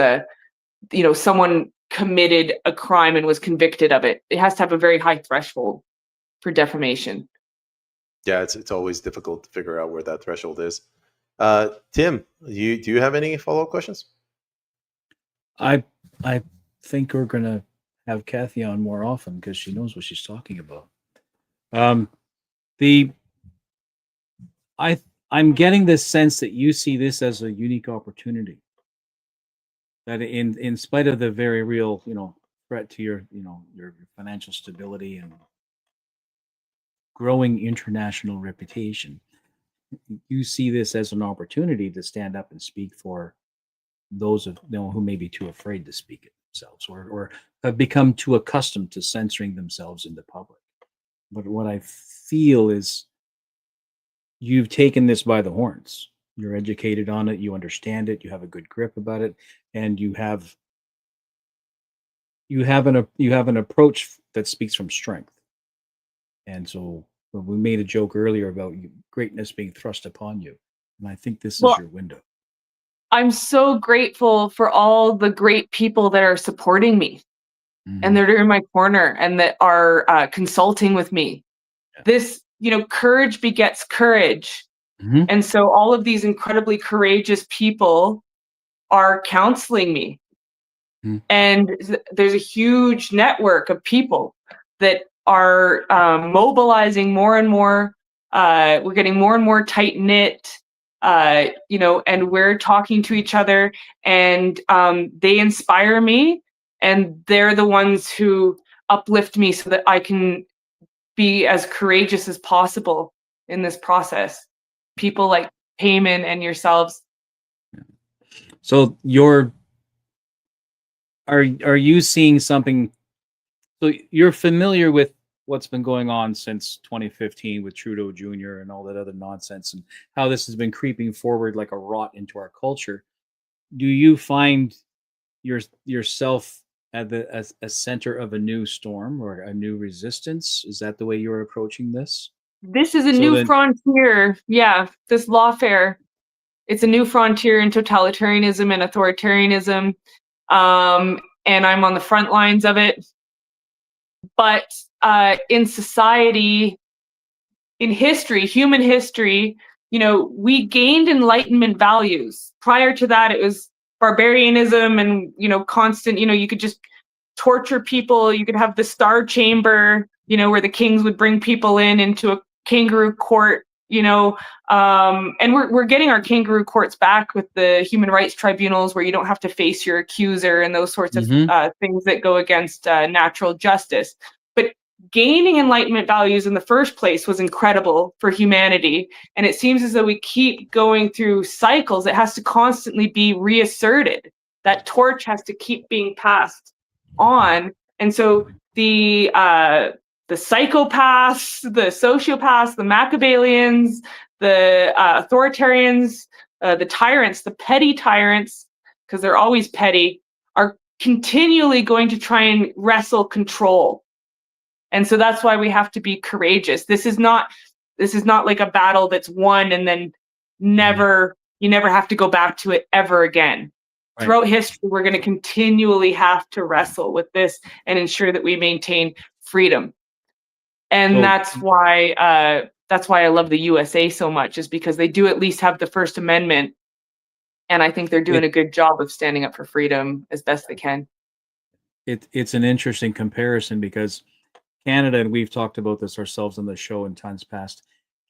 someone committed a crime and was convicted of it. It has to have a very high threshold for defamation. Yeah, it's always difficult to figure out where that threshold is. Tim, do you have any follow-up questions? I think we're gonna have Kathy on more often because she knows what she's talking about. I'm getting this sense that you see this as a unique opportunity. That in spite of the very real, threat to your financial stability and growing international reputation, you see this as an opportunity to stand up and speak for those who may be too afraid to speak it themselves, or have become too accustomed to censoring themselves in the public. But what I feel is you've taken this by the horns. You're educated on it. You understand it. You have a good grip about it, and you have an approach that speaks from strength. And so we made a joke earlier about greatness being thrust upon you, and I think this is your window. I'm so grateful for all the great people that are supporting me, and that are in my corner, and that are consulting with me. Yeah. This, courage begets courage. Mm-hmm. And so all of these incredibly courageous people are counseling me. Mm-hmm. And there's a huge network of people that are mobilizing more and more. We're getting more and more tight knit, and we're talking to each other, and they inspire me, and they're the ones who uplift me so that I can be as courageous as possible in this process. People like Payman and yourselves. So are you seeing something? So you're familiar with what's been going on since 2015 with Trudeau Jr. and all that other nonsense, and how this has been creeping forward like a rot into our culture. do you find yourself at a center of a new storm or a new resistance? Is that the way you're approaching this? This is a So new then- frontier. Yeah, this lawfare. It's a new frontier in totalitarianism and authoritarianism. And I'm on the front lines of it. But in society, in history, human history, we gained Enlightenment values. Prior to that, it was barbarianism and, constant, you could just torture people. You could have the Star Chamber, where the kings would bring people into a kangaroo court, and we're getting our kangaroo courts back with the human rights tribunals where you don't have to face your accuser and those sorts of things that go against natural justice. But gaining Enlightenment values in the first place was incredible for humanity. And it seems as though we keep going through cycles. It has to constantly be reasserted. That torch has to keep being passed on. And so the psychopaths, the sociopaths, the Machiavellians, the authoritarians, the tyrants, the petty tyrants, because they're always petty, are continually going to try and wrestle control. And so that's why we have to be courageous. This is not like a battle that's won and then you never have to go back to it ever again. Right. Throughout history, we're going to continually have to wrestle with this and ensure that we maintain freedom. And that's why I love the USA so much, is because they do at least have the First Amendment. And I think they're doing a good job of standing up for freedom as best they can. It's an interesting comparison because Canada, and we've talked about this ourselves on the show in times past,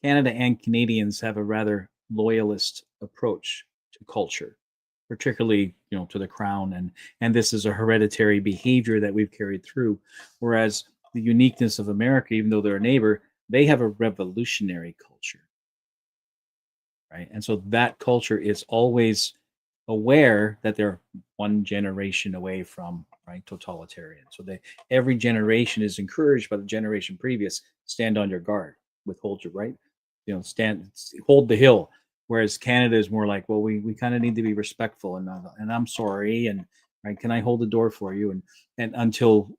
Canada and Canadians have a rather loyalist approach to culture, particularly, to the crown. And this is a hereditary behavior that we've carried through. Whereas the uniqueness of America, even though they're a neighbor, they have a revolutionary culture, right? And so that culture is always aware that they're one generation away from, right, totalitarian. So every generation is encouraged by the generation previous, stand on your guard, withhold your right, hold the hill. Whereas Canada is more like, well, we kind of need to be respectful, and I'm sorry, and right, can I hold the door for you? And until,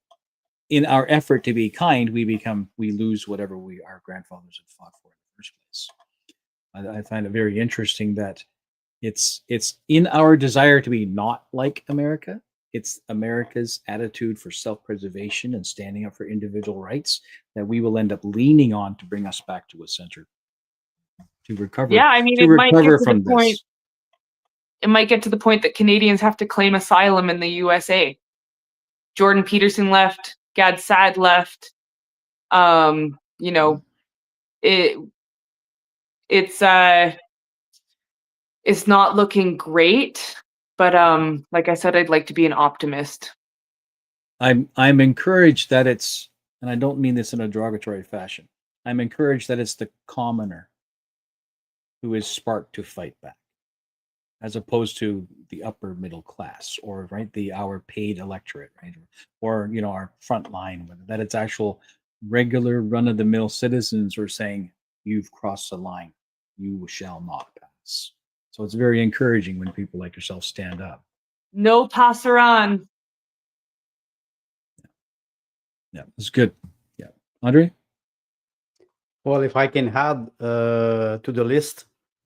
in our effort to be kind, we lose whatever our grandfathers have fought for in the first place. I find it very interesting that it's in our desire to be not like America. It's America's attitude for self-preservation and standing up for individual rights that we will end up leaning on to bring us back to a center to recover. Yeah, I mean, it might get to the point. It might get to the point that Canadians have to claim asylum in the USA. Jordan Peterson left. Gad Saad left. It's not looking great, but like I said, I'd like to be an optimist. I'm encouraged that it's, and I don't mean this in a derogatory fashion, I'm encouraged that it's the commoner who is sparked to fight back, as opposed to the upper middle class, or right, our paid electorate, right, or our front line. That it's actual regular run-of-the-mill citizens who are saying, "You've crossed the line, you shall not pass." So it's very encouraging when people like yourself stand up. No passerán. Yeah, it's good. Yeah, Andre. Well, if I can add to the list,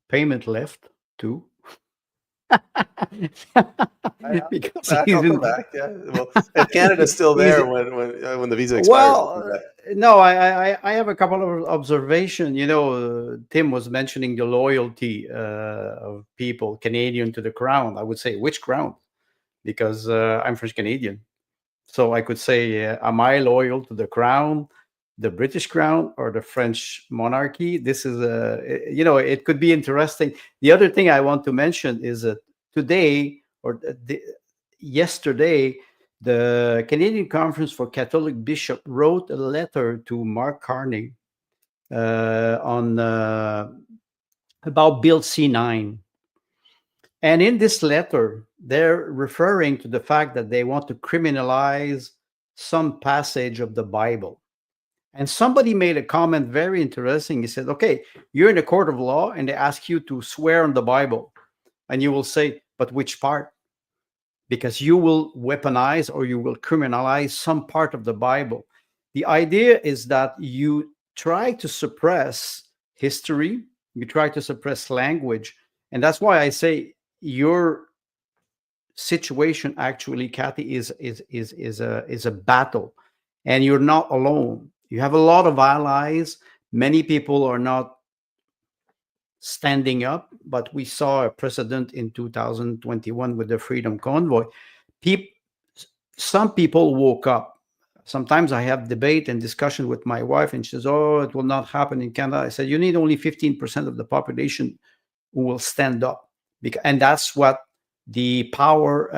payment left too. Because I'll come back. Yeah. Well, if Canada's still there when the visa expires. Well, no, I have a couple of observations. Tim was mentioning the loyalty of people, Canadian to the crown. I would say, which crown? Because I'm French Canadian. So I could say, am I loyal to the crown, the British crown, or the French monarchy? This is it could be interesting. The other thing I want to mention is that today, or yesterday, the Canadian Conference for Catholic Bishops wrote a letter to Mark Carney on about Bill C-9. And in this letter, they're referring to the fact that they want to criminalize some passage of the Bible. And somebody made a comment very interesting. He said, okay, you're in a court of law and they ask you to swear on the Bible. And you will say, but which part? Because you will weaponize or you will criminalize some part of the Bible. The idea is that you try to suppress history, you try to suppress language. And that's why I say your situation actually, Kathy, is a battle. And you're not alone. You have a lot of allies. Many people are not standing up, but we saw a precedent in 2021 with the Freedom Convoy. Some people woke up. Sometimes I have debate and discussion with my wife, and she says, "Oh, it will not happen in Canada." I said, "You need only 15% of the population who will stand up," and that's what the power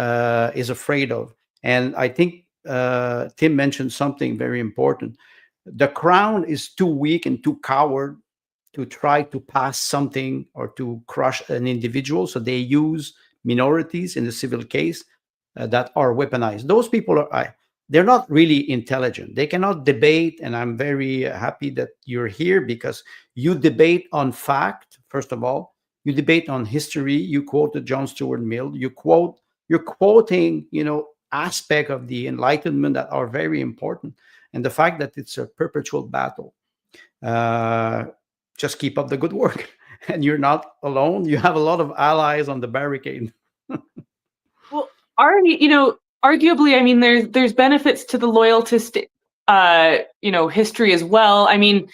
is afraid of. And I think Tim mentioned something very important. The crown is too weak and too coward to try to pass something or to crush an individual. So they use minorities in the civil case that are weaponized. Those people they're not really intelligent. They cannot debate. And I'm very happy that you're here because you debate on fact, first of all. You debate on history. You quoted John Stuart Mill. You're quoting, aspect of the Enlightenment that are very important. And the fact that it's a perpetual battle. Just keep up the good work. And you're not alone. You have a lot of allies on the barricade. Well, arguably, I mean, there's benefits to the loyalist, history as well. I mean,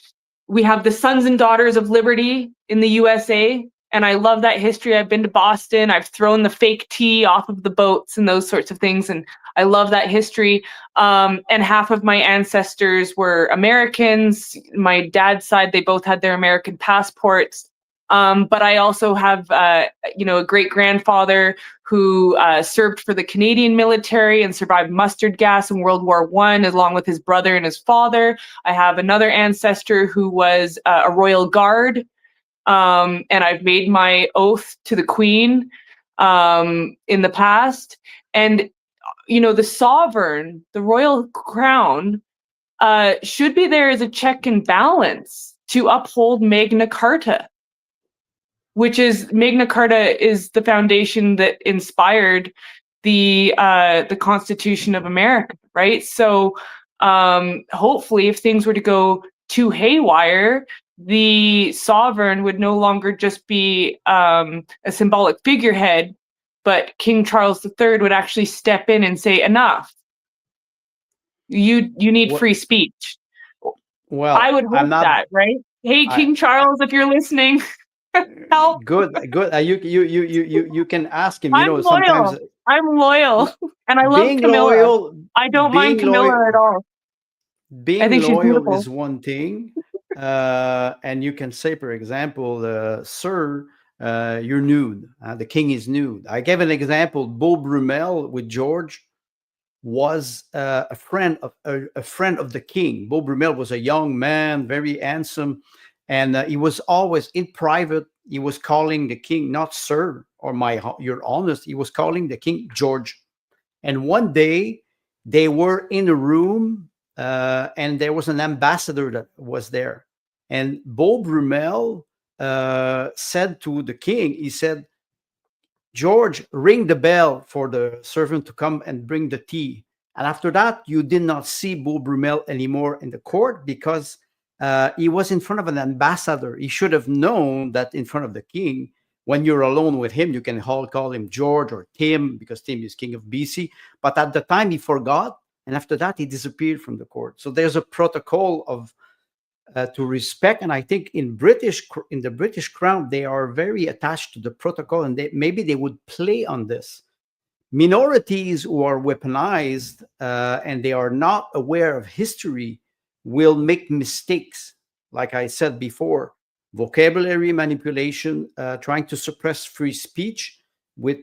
we have the Sons and Daughters of Liberty in the USA, and I love that history. I've been to Boston. I've thrown the fake tea off of the boats and those sorts of things, and I love that history. And half of my ancestors were Americans. My dad's side, they both had their American passports. But I also have, a great-grandfather who served for the Canadian military and survived mustard gas in World War I, along with his brother and his father. I have another ancestor who was a Royal Guard, and I've made my oath to the Queen in the past. And, the sovereign, the royal crown, should be there as a check and balance to uphold Magna Carta. Magna Carta is the foundation that inspired the Constitution of America, right? So hopefully, if things were to go too haywire, the sovereign would no longer just be a symbolic figurehead, but King Charles III would actually step in and say, "Enough! You need free speech." Well, I would hope that, right? Hey, King Charles, if you're listening. Help. Good. You can ask him. I'm loyal. Sometimes I'm loyal, and I love Camilla. Loyal, I don't mind Camilla at all. Being I think loyal is one thing, and you can say, for example, "Sir, you're nude. The king is nude." I gave an example. Beau Brummel with George was a friend of the king. Beau Brummel was a young man, very handsome. And he was always in private. He was calling the king, not "Sir" or "Your Honest." He was calling the king George. And one day they were in a room and there was an ambassador that was there. And Beau Brummel said to the king, he said, "George, ring the bell for the servant to come and bring the tea." And after that, you did not see Beau Brummel anymore in the court because he was in front of an ambassador. He should have known that in front of the king, when you're alone with him, you can call him George or Tim because Tim is king of BC. But at the time, he forgot. And after that, he disappeared from the court. So there's a protocol of to respect. And I think in the British Crown, they are very attached to the protocol, and maybe they would play on this. Minorities who are weaponized and they are not aware of history will make mistakes. Like I said before, vocabulary manipulation, trying to suppress free speech with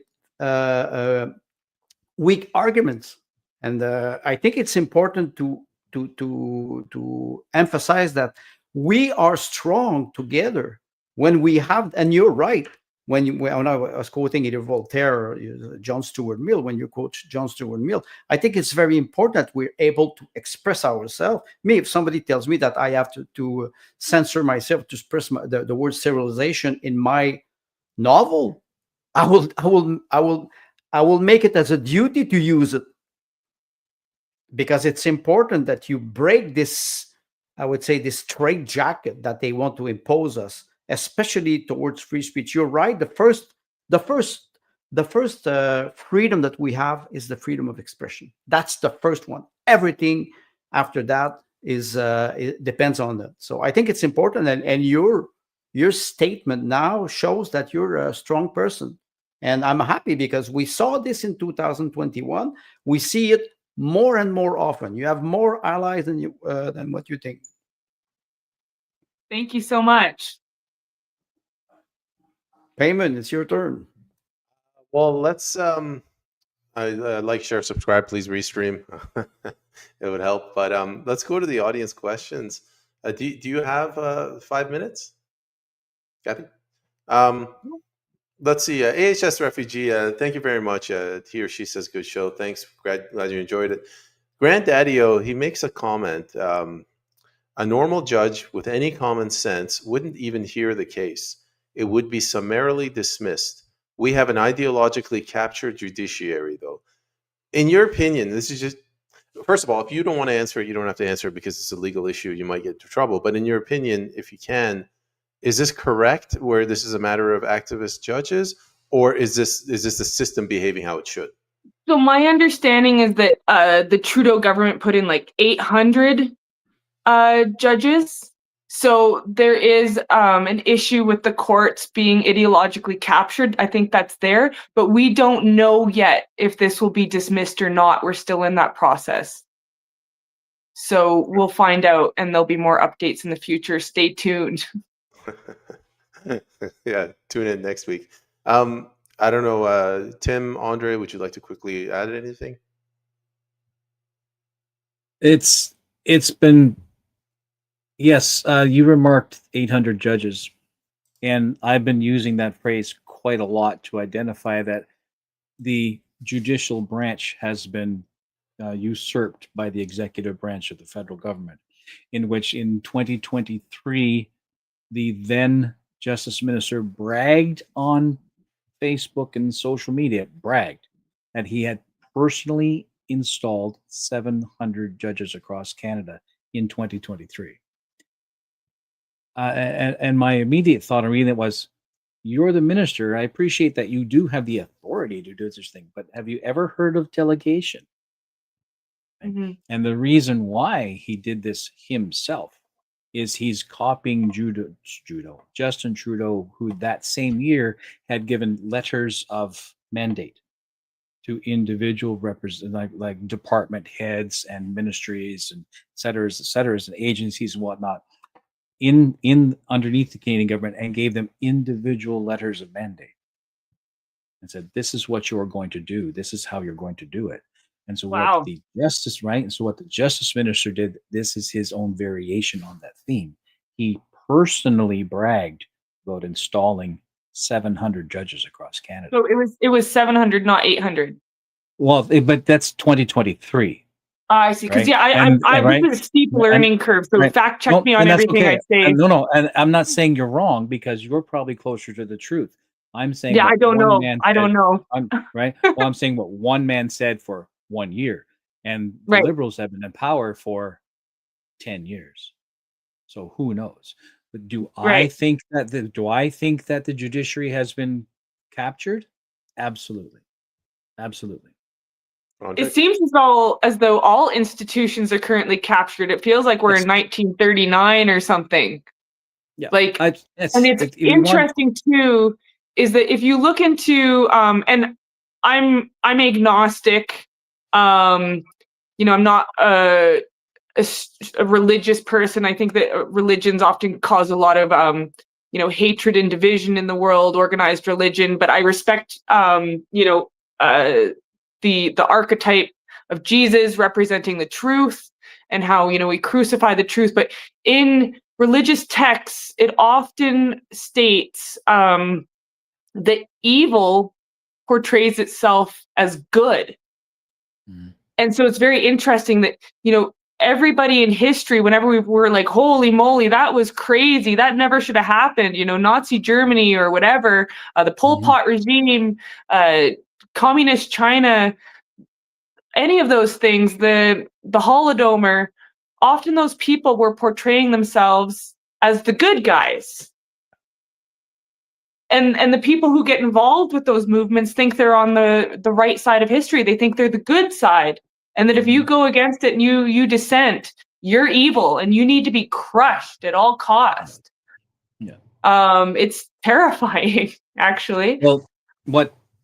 weak arguments. And I think it's important to emphasize that we are strong together when we have, and you're right, when I was quoting either Voltaire or John Stuart Mill, when you quote John Stuart Mill, I think it's very important that we're able to express ourselves. If somebody tells me that I have to censor myself to express the word civilization in my novel, I will make it as a duty to use it, because it's important that you break this, I would say, this straitjacket that they want to impose us, especially towards free speech. You're right. The first freedom that we have is the freedom of expression. That's the first one. Everything after that is it depends on that. So I think it's important, and your statement now shows that you're a strong person, and I'm happy because we saw this in 2021. We see it more and more often. You have more allies than what you think. Thank you so much. Payment, it's your turn. Well, let's like, share, subscribe, please restream. It would help. But let's go to the audience questions. Do you have 5 minutes, Kathy? Let's see. AHS refugee. Thank you very much. He or she says good show. Thanks. Glad you enjoyed it. Granddaddy-O, he makes a comment. A normal judge with any common sense wouldn't even hear the case. It would be summarily dismissed. We have an ideologically captured judiciary, though. In your opinion, this is just, first of all, if you don't want to answer it, you don't have to answer it because it's a legal issue. You might get into trouble. But in your opinion, if you can, is this correct, where this is a matter of activist judges, or is this the system behaving how it should? So my understanding is that the Trudeau government put in like 800 judges. So there is an issue with the courts being ideologically captured. I think that's there, but we don't know yet if this will be dismissed or not. We're still in that process. So we'll find out, and there'll be more updates in the future. Stay tuned. Yeah, tune in next week. I don't know, Tim, Andre, would you like to quickly add anything? It's been, yes, you remarked 800 judges, and I've been using that phrase quite a lot to identify that the judicial branch has been usurped by the executive branch of the federal government, in which in 2023, the then Justice Minister bragged on Facebook and social media, bragged that he had personally installed 700 judges across Canada in 2023. And my immediate thought on reading it was, you're the minister. I appreciate that you do have the authority to do this thing, but have you ever heard of delegation? Mm-hmm. And the reason why he did this himself is he's copying Justin Trudeau, who that same year had given letters of mandate to individual like department heads and ministries and et cetera, and agencies and whatnot in underneath the Canadian government, and gave them individual letters of mandate and said, this is what you're going to do. This is how you're going to do it. And so what the justice, right? And so what the justice minister did, this is his own variation on that theme. He personally bragged about installing 700 judges across Canada. So it was 700, not 800. Well, but that's 2023. I see. Because right? I right? this is a steep learning curve. So right. fact check me on everything I say. No, and I'm not saying you're wrong, because you're probably closer to the truth. I'm saying, yeah, I don't know. I don't know. Right. Well, I'm saying what one man said for 1 year, and the Right. Liberals have been in power for 10 years. So who knows? But do I think that the judiciary has been captured? Absolutely. Absolutely. It seems as though all institutions are currently captured. It feels like we're in 1939 or something. Yeah. Like, and it's interesting too, is that if you look into and I'm agnostic. I'm not a religious person. I think that religions often cause a lot of hatred and division in the world, organized religion. But I respect the archetype of Jesus representing the truth, and how we crucify the truth. But in religious texts, it often states that evil portrays itself as good. Mm. And so it's very interesting that everybody in history, whenever we were like, holy moly, that was crazy, that never should have happened, you know, Nazi Germany or whatever, the Pol Pot regime, communist China, any of those things, the Holodomor, often those people were portraying themselves as the good guys. And the people who get involved with those movements think they're on the right side of history. They think they're the good side. And that if you go against it and you dissent, you're evil and you need to be crushed at all cost. Yeah. It's terrifying, actually. Well,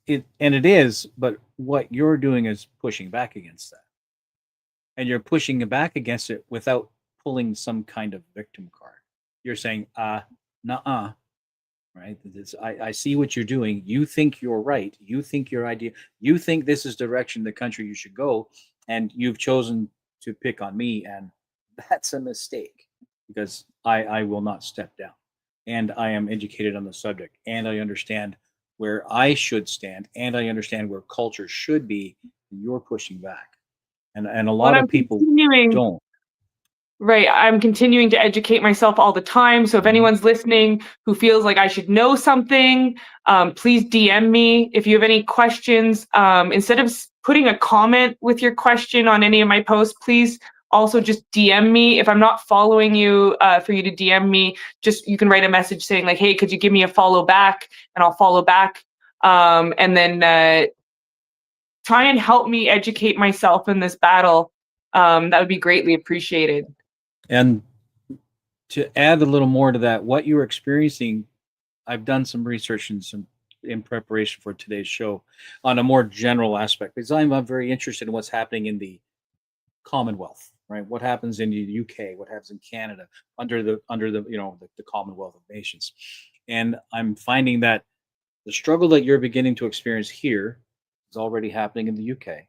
it is, but what you're doing is pushing back against that. And you're pushing back against it without pulling some kind of victim card. You're saying, nuh-uh, right? I see what you're doing. You think you're right. You think your idea, you think this is the direction the country you should go, and you've chosen to pick on me, and that's a mistake, because I will not step down. And I am educated on the subject, and I understand where I should stand, and I understand where culture should be. And you're pushing back. And a lot of people don't. Right. I'm continuing to educate myself all the time. So if anyone's listening who feels like I should know something, please DM me. If you have any questions, instead of putting a comment with your question on any of my posts, please also just DM me. If I'm not following you, for you to DM me, just you can write a message saying like, hey, could you give me a follow back? And I'll follow back. And then try and help me educate myself in this battle. That would be greatly appreciated. And to add a little more to that, what you're experiencing, I've done some research and in preparation for today's show on a more general aspect, because I'm very interested in what's happening in the Commonwealth, right? What happens in the UK, what happens in Canada under the the Commonwealth of Nations. And I'm finding that the struggle that you're beginning to experience here is already happening in the UK.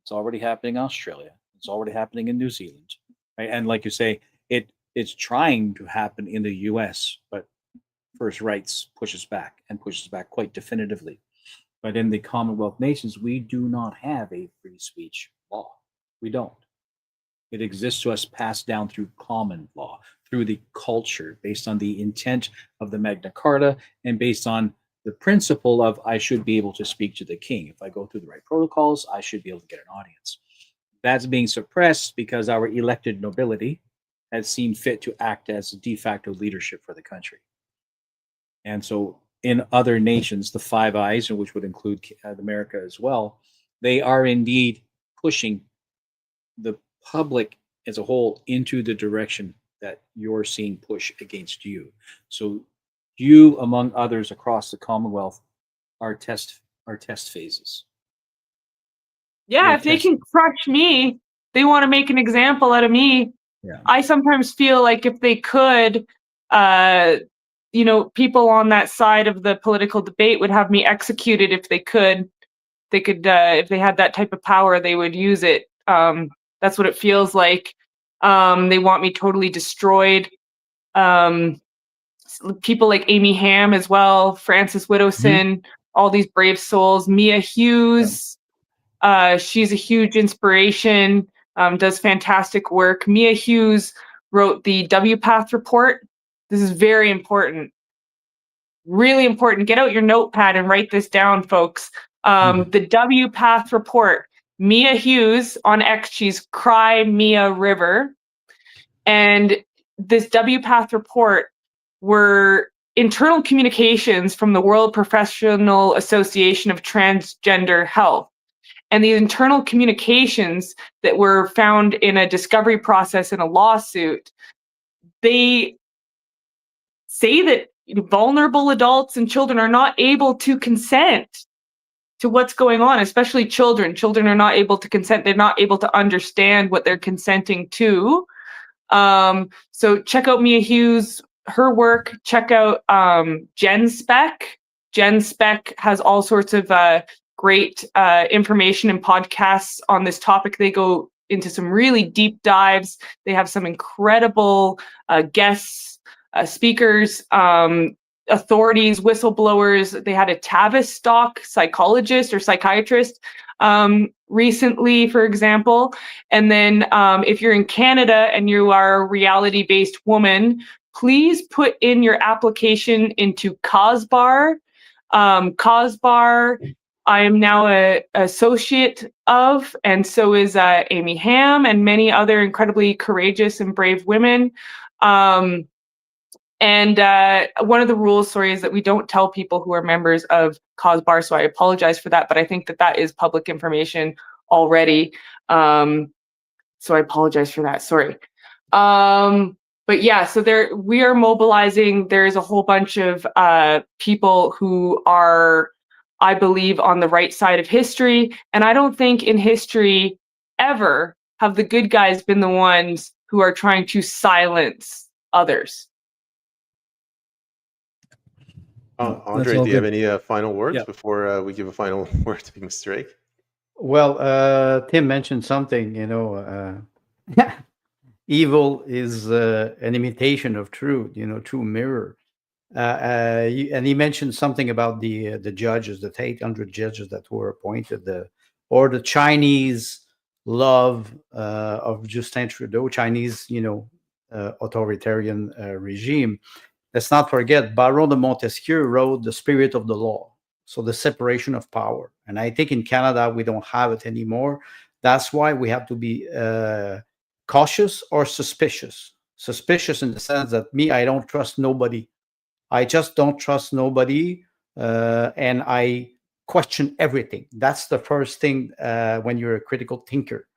It's already happening in Australia. It's already happening in New Zealand. Right? And like you say, it's trying to happen in the US, but First Rights pushes back quite definitively. But in the Commonwealth nations, we do not have a free speech law. We don't. It exists to us passed down through common law, through the culture, based on the intent of the Magna Carta, and based on the principle of I should be able to speak to the king. If I go through the right protocols, I should be able to get an audience. That's being suppressed because our elected nobility has seen fit to act as de facto leadership for the country. And so in other nations, the Five Eyes, which would include America as well, they are indeed pushing the public as a whole into the direction that you're seeing push against you. So you, among others across the Commonwealth, are test phases. Yeah, if they can crush me, they want to make an example out of me. Yeah. I sometimes feel like if they could, people on that side of the political debate would have me executed if they could. They could, if they had that type of power, they would use it. That's what it feels like. They want me totally destroyed. People like Amy Ham as well, Frances Widdowson, all these brave souls. Mia Hughes. She's a huge inspiration, does fantastic work. Mia Hughes wrote the WPATH report. This is very important, really important. Get out your notepad and write this down, folks. The WPATH report. Mia Hughes on X, she's Cry Mia River. And this WPATH report were internal communications from the World Professional Association of Transgender Health. And the internal communications that were found in a discovery process in a lawsuit, they say that vulnerable adults and children are not able to consent to what's going on, especially children. Children are not able to consent. They're not able to understand what they're consenting to. So check out Mia Hughes, her work. Check out Jen Speck. Jen Speck has all sorts of great information and podcasts on this topic. They go into some really deep dives. They have some incredible guests, speakers. authorities, whistleblowers. They had a Tavistock psychologist or psychiatrist recently, for example. And then if you're in Canada and you are a reality-based woman, please put in your application into COSBAR. COSBAR, I am now an associate of, and so is Amy Ham and many other incredibly courageous and brave women. And one of the rules, sorry, is that we don't tell people who are members of COSBAR, so I apologize for that, but I think that that is public information already. So I apologize for that, sorry. But yeah, so we are mobilizing. There is a whole bunch of people who are, I believe, on the right side of history. And I don't think in history ever have the good guys been the ones who are trying to silence others. Andre, do you have any final words before we give a final word to Mr. Drake? Well, Tim mentioned something, evil is an imitation of truth, true mirror. And he mentioned something about the judges, the 800 judges that were appointed, or the Chinese love of Justin Trudeau, Chinese, authoritarian regime. Let's not forget, Baron de Montesquieu wrote The Spirit of the Law, so the separation of power. And I think in Canada, we don't have it anymore. That's why we have to be cautious or suspicious. Suspicious in the sense that I don't trust nobody. I just don't trust nobody, and I question everything. That's the first thing when you're a critical thinker.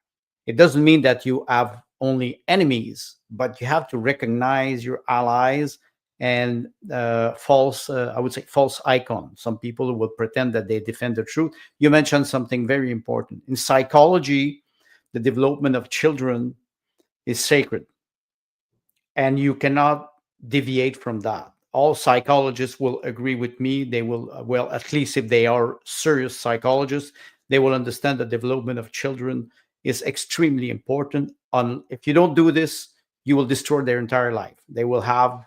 It doesn't mean that you have only enemies, but you have to recognize your allies and false icon. Some people will pretend that they defend the truth. You mentioned something very important. In psychology, the development of children is sacred, and you cannot deviate from that. All psychologists will agree with me. They will, well, at least if they are serious psychologists, they will understand the development of children is extremely important. If you don't do this, you will destroy their entire life. They will have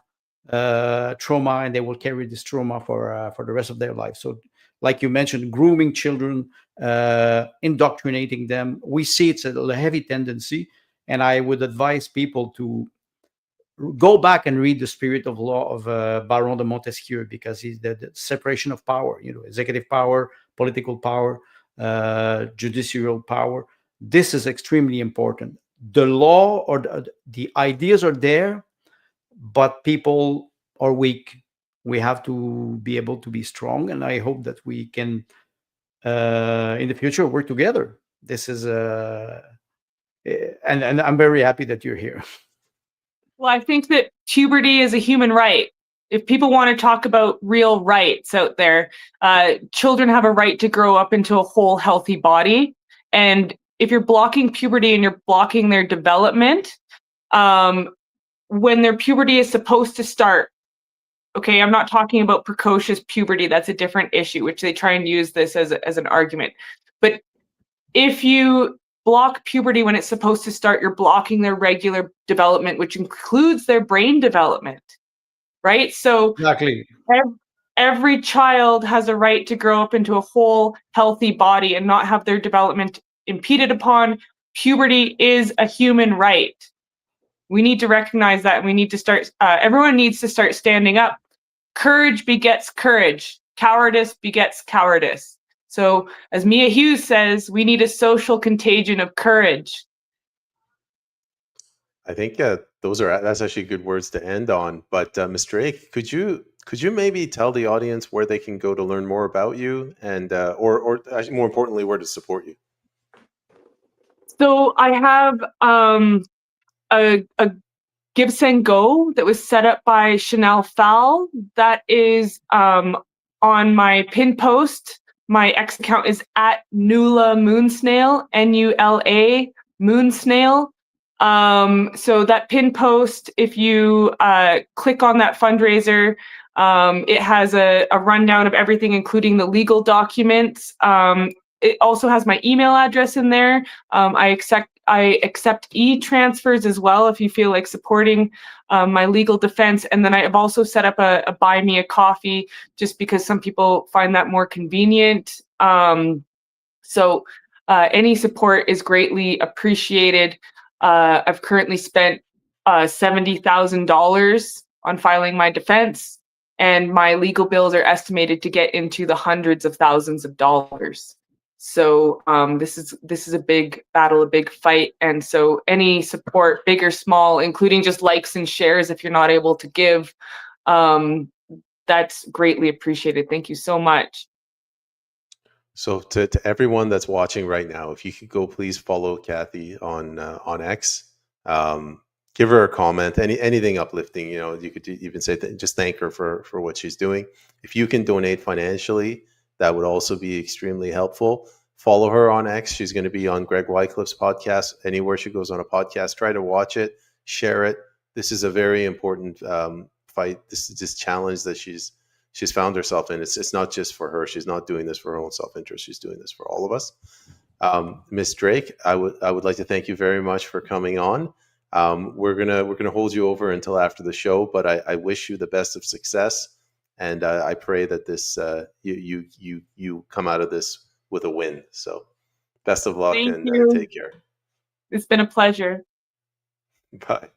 trauma, and they will carry this trauma for the rest of their life. So, like you mentioned, grooming children, indoctrinating them, we see it's a heavy tendency. And I would advise people to go back and read The Spirit of Law of Baron de Montesquieu, because he's the separation of power, executive power, political power, judicial power. This is extremely important. The law or the ideas are there, but people are weak. We have to be able to be strong, and I hope that we can, in the future, work together. This is and I'm very happy that you're here. Well, I think that puberty is a human right. If people want to talk about real rights out there, children have a right to grow up into a whole, healthy body. And if you're blocking puberty and you're blocking their development, when their puberty is supposed to start, okay, I'm not talking about precocious puberty. That's a different issue, which they try and use this as an argument. But if you block puberty when it's supposed to start, you're blocking their regular development, which includes their brain development, right? So exactly. Every child has a right to grow up into a whole, healthy body and not have their development impeded upon. Puberty is a human right. We need to recognize that, and we need to start, everyone needs to start standing up. Courage begets courage. Cowardice begets cowardice. So, as Mia Hughes says, we need a social contagion of courage. I think that's actually good words to end on. But Ms. Drake, could you maybe tell the audience where they can go to learn more about you, and or actually more importantly, where to support you? So I have a Give and Go that was set up by Chanel Fowl. That is on my pin post. My X account is at Nula Moonsnail, Nula Moonsnail. So that pin post, if you click on that fundraiser, it has a rundown of everything, including the legal documents. It also has my email address in there. I I accept e-transfers as well if you feel like supporting my legal defense. And then I have also set up a buy me a coffee just because some people find that more convenient. So any support is greatly appreciated. I've currently spent $70,000 on filing my defense, and my legal bills are estimated to get into the hundreds of thousands of dollars. So this is a big battle, a big fight, and so any support, big or small, including just likes and shares if you're not able to give, that's greatly appreciated. Thank you so much. So to everyone that's watching right now, if you could go please follow Kathy on X. Give her a comment, anything uplifting. You know, you could even say just thank her for what she's doing. If you can donate financially, that would also be extremely helpful. Follow her on X. She's going to be on Greg Wycliffe's podcast. Anywhere she goes on a podcast, try to watch it, share it. This is a very important fight. This challenge that she's found herself in. It's not just for her. She's not doing this for her own self-interest. She's doing this for all of us. Ms. Drake, I would like to thank you very much for coming on. We're gonna hold you over until after the show, but I wish you the best of success, and I pray that this you come out of this with a win. So, best of luck. Thank and you. Take care. It's been a pleasure. Bye.